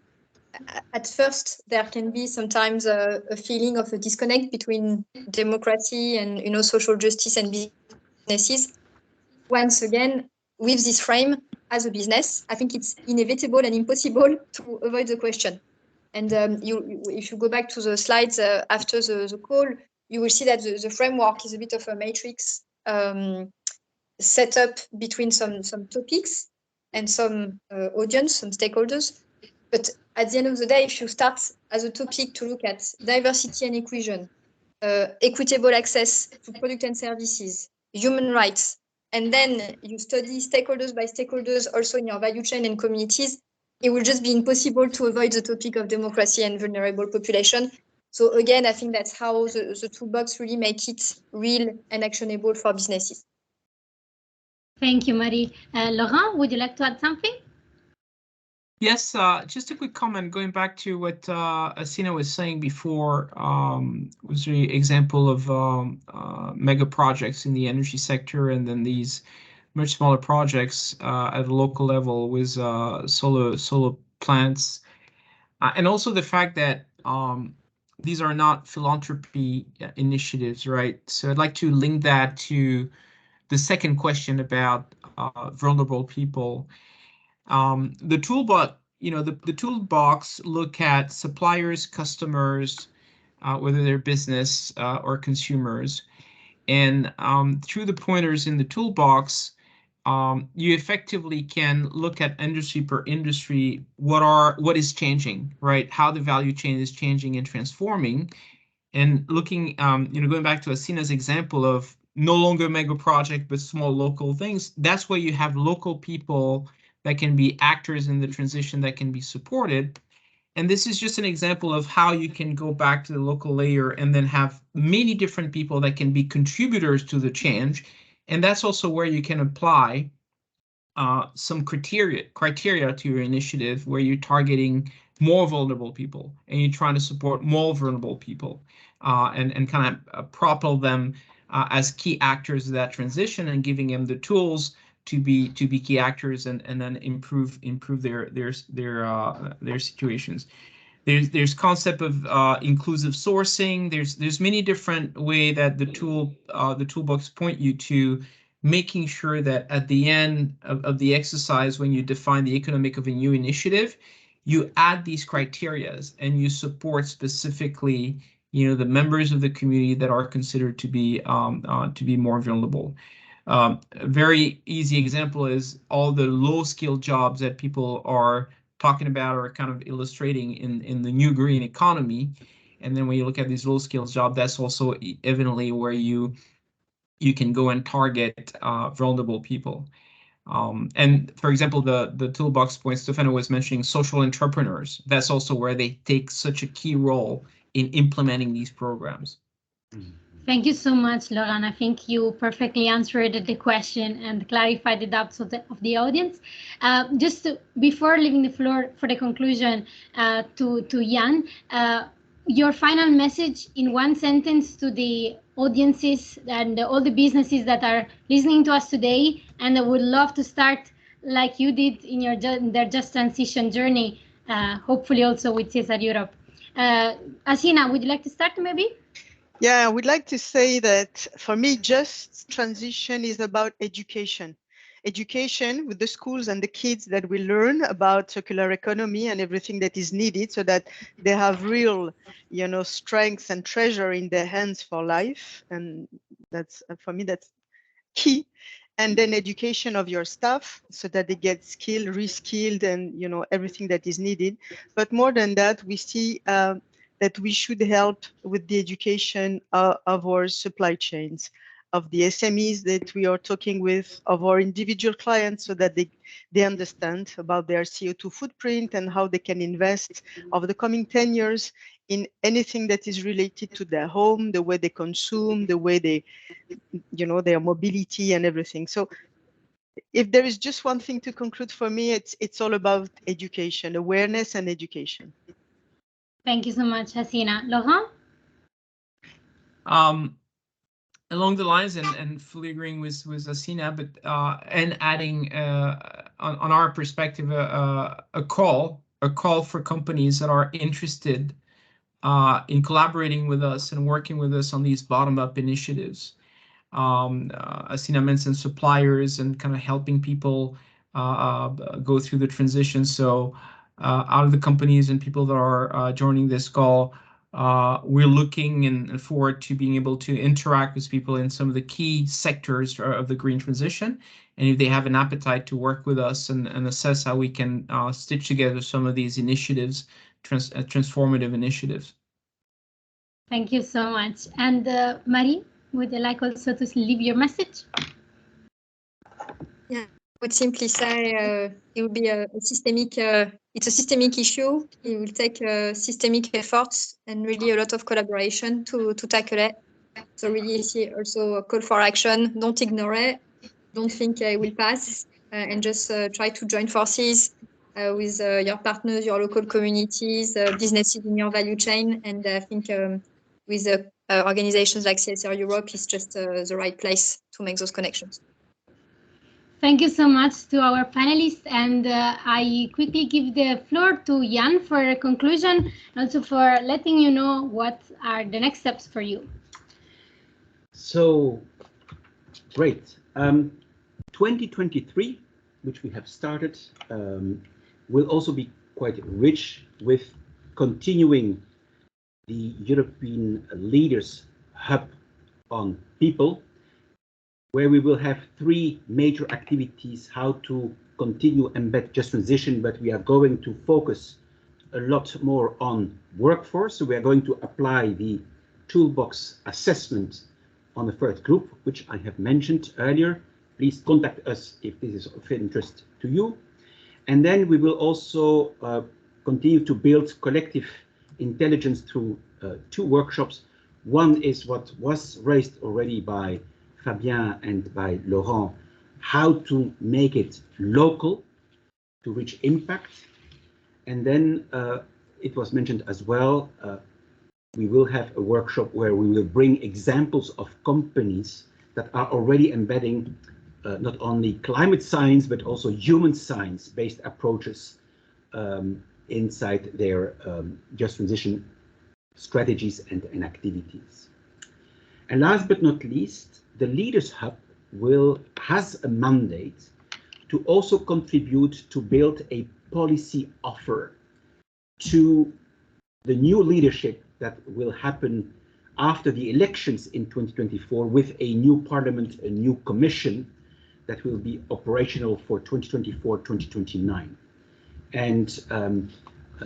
[SPEAKER 7] At first, there can be sometimes a feeling of a disconnect between democracy and social justice and businesses. Once again, with this frame as a business, I think it's inevitable and impossible to avoid the question. And if you go back to the slides after the call, you will see that the framework is a bit of a matrix set up between some topics and some audience, some stakeholders. But at the end of the day, if you start as a topic to look at diversity and inclusion, equitable access to products and services, human rights, and then you study stakeholders by stakeholders also in your value chain and communities, it will just be impossible to avoid the topic of democracy and vulnerable population. So again, I think that's how the toolbox really make it real and actionable for businesses.
[SPEAKER 6] Thank you, Marie. Laurent, would you like to add something?
[SPEAKER 8] Yes, just a quick comment going back to what 𝗤𝗏 was saying before, was the example of mega projects in the energy sector, and then these much smaller projects at a local level with solar plants, and also the fact that these are not philanthropy initiatives, right? So I'd like to link that to the second question about vulnerable people. The toolbox, the toolbox look at suppliers, customers, whether they're business or consumers, and through the pointers in the toolbox, you effectively can look at industry per industry, what is changing, right? How the value chain is changing and transforming, and looking, going back to 𝗤𝗏's example of no longer mega project but small local things. That's where you have local people that can be actors in the transition that can be supported. And this is just an example of how you can go back to the local layer and then have many different people that can be contributors to the change. And that's also where you can apply some criteria to your initiative, where you're targeting more vulnerable people and you're trying to support more vulnerable people and kind of propel them as key actors of that transition, and giving them the tools to be key actors and then improve their situations. There's concept of inclusive sourcing. There's many different way that the toolbox point you to making sure that at the end of the exercise, when you define the economic of a new initiative, you add these criterias and you support specifically the members of the community that are considered to be more vulnerable. A very easy example is all the low-skilled jobs that people are talking about or kind of illustrating in the new green economy. And then when you look at these low-skilled jobs, that's also evidently where you can go and target vulnerable people. And for example, the toolbox point Stefano was mentioning, social entrepreneurs. That's also where they take such a key role in implementing these programs.
[SPEAKER 6] Thank you so much, Laurent. I think you perfectly answered the question and clarified the doubts of the audience. Before leaving the floor for the conclusion to Jan, your final message in one sentence to the audiences and all the businesses that are listening to us today and that would love to start like you did in their just transition journey, hopefully also with CSR Europe. Asina, would you like to start maybe?
[SPEAKER 9] Yeah, I would like to say that for me, just transition is about education. Education with the schools and the kids that will learn about circular economy and everything that is needed so that they have real, strengths and treasure in their hands for life. And that's, for me, that's key. And then education of your staff so that they get skilled, reskilled, and, everything that is needed. But more than that, we see that we should help with the education of our supply chains, of the SMEs that we are talking with, of our individual clients, so that they understand about their CO2 footprint and how they can invest over the coming 10 years in anything that is related to their home, the way they consume, the way they, their mobility and everything. So if there is just one thing to conclude for me, it's all about education, awareness and education.
[SPEAKER 6] Thank you so much, Hasina. Laurent?
[SPEAKER 8] Along the lines and fully agreeing with Hasina, but and adding on our perspective a call for companies that are interested in collaborating with us and working with us on these bottom-up initiatives. Hasina mentioned suppliers and kind of helping people go through the transition. So out of the companies and people that are joining this call, we're looking and forward to being able to interact with people in some of the key sectors of the green transition. And if they have an appetite to work with us and assess how we can stitch together some of these initiatives, transformative initiatives.
[SPEAKER 6] Thank you so much. And Marie, would you like also to leave your message?
[SPEAKER 7] Yeah, I would simply say it will be it's a systemic issue. It will take systemic efforts and really a lot of collaboration to tackle it. So really see also a call for action. Don't ignore it. Don't think it will pass and just try to join forces with your partners, your local communities, businesses in your value chain. And I think with organizations like CSR Europe is just the right place to make those connections.
[SPEAKER 6] Thank you so much to our panelists, and I quickly give the floor to Jan for a conclusion, and also for letting you know what are the next steps for you.
[SPEAKER 3] So, great. 2023, which we have started, will also be quite rich with continuing the European Leaders Hub on People, where we will have 3 major activities how to continue embed just transition, but we are going to focus a lot more on workforce. So we are going to apply the toolbox assessment on the first group, which I have mentioned earlier. Please contact us if this is of interest to you. And then we will also continue to build collective intelligence through 2 workshops. One is what was raised already by Fabien and by Laurent, how to make it local to reach impact. And then it was mentioned as well, we will have a workshop where we will bring examples of companies that are already embedding not only climate science, but also human science-based approaches inside their just transition strategies and activities. And last but not least, the Leaders Hub has a mandate to also contribute to build a policy offer to the new leadership that will happen after the elections in 2024 with a new parliament, a new commission that will be operational for 2024-2029. And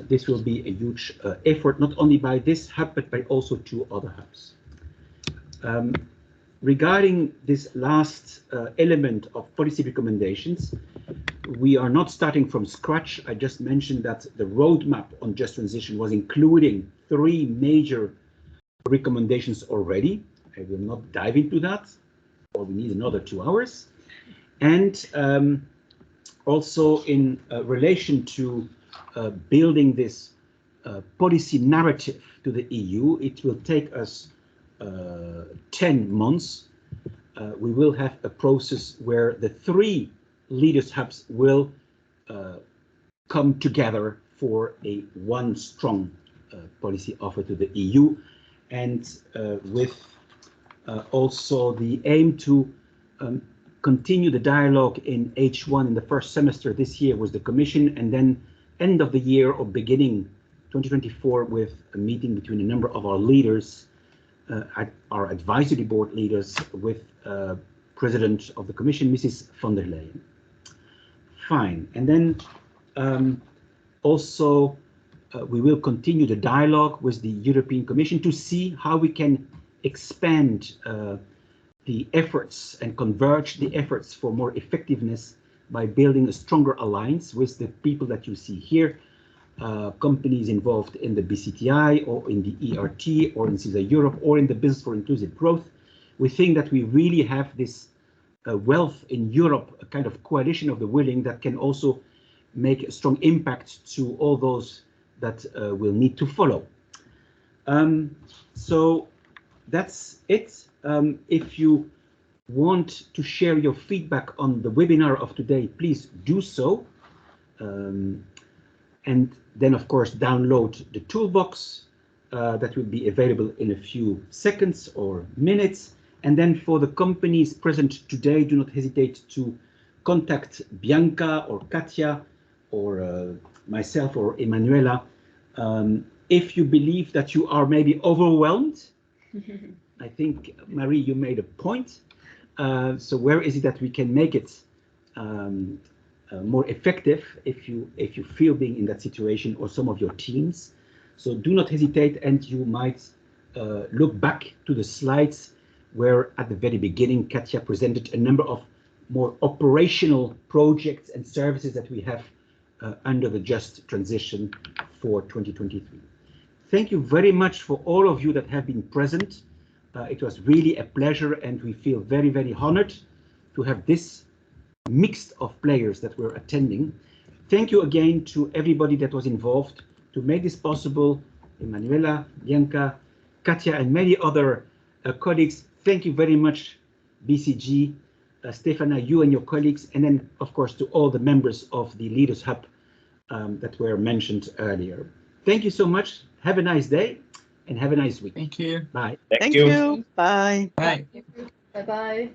[SPEAKER 3] this will be a huge effort, not only by this hub, but by also 2 other hubs. Regarding this last element of policy recommendations, we are not starting from scratch. I just mentioned that the roadmap on just transition was including 3 major recommendations already. I will not dive into that, or we need another 2 hours. And also in relation to building this policy narrative to the EU, it will take us 10 months. We will have a process where the 3 leaders hubs will come together for one strong policy offer to the EU, and with also the aim to continue the dialogue in H1 in the first semester this year with the Commission, and then end of the year or beginning 2024 with a meeting between a number of our leaders, our advisory board leaders, with President of the Commission, Mrs. von der Leyen. Fine. And then also we will continue the dialogue with the European Commission to see how we can expand the efforts and converge the efforts for more effectiveness by building a stronger alliance with the people that you see here, companies involved in the BCTI or in the ERT or in CSR Europe or in the Business for Inclusive Growth. We think that we really have this wealth in Europe, a kind of coalition of the willing that can also make a strong impact to all those that will need to follow. So that's it. If you want to share your feedback on the webinar of today, please do so. And then, of course, download the toolbox that will be available in a few seconds or minutes. And then for the companies present today, do not hesitate to contact Bianca or Katia or myself or Emanuela. If you believe that you are maybe overwhelmed, I think, Marie, you made a point. So where is it that we can make it more effective if you feel being in that situation, or some of your teams? So do not hesitate, and you might look back to the slides where at the very beginning Katia presented a number of more operational projects and services that we have under the Just Transition for 2023. Thank you very much for all of you that have been present. It was really a pleasure, and we feel very, very honored to have this mix of players that were attending. Thank you again to everybody that was involved to make this possible. Emanuela, Bianca, Katia, and many other colleagues. Thank you very much, BCG, Stefana, you and your colleagues, and then, of course, to all the members of the Leaders Hub that were mentioned earlier. Thank you so much. Have a nice day, and have a nice week.
[SPEAKER 8] Thank you.
[SPEAKER 3] Bye.
[SPEAKER 9] Thank you. Bye.
[SPEAKER 8] Bye.
[SPEAKER 2] Bye-bye.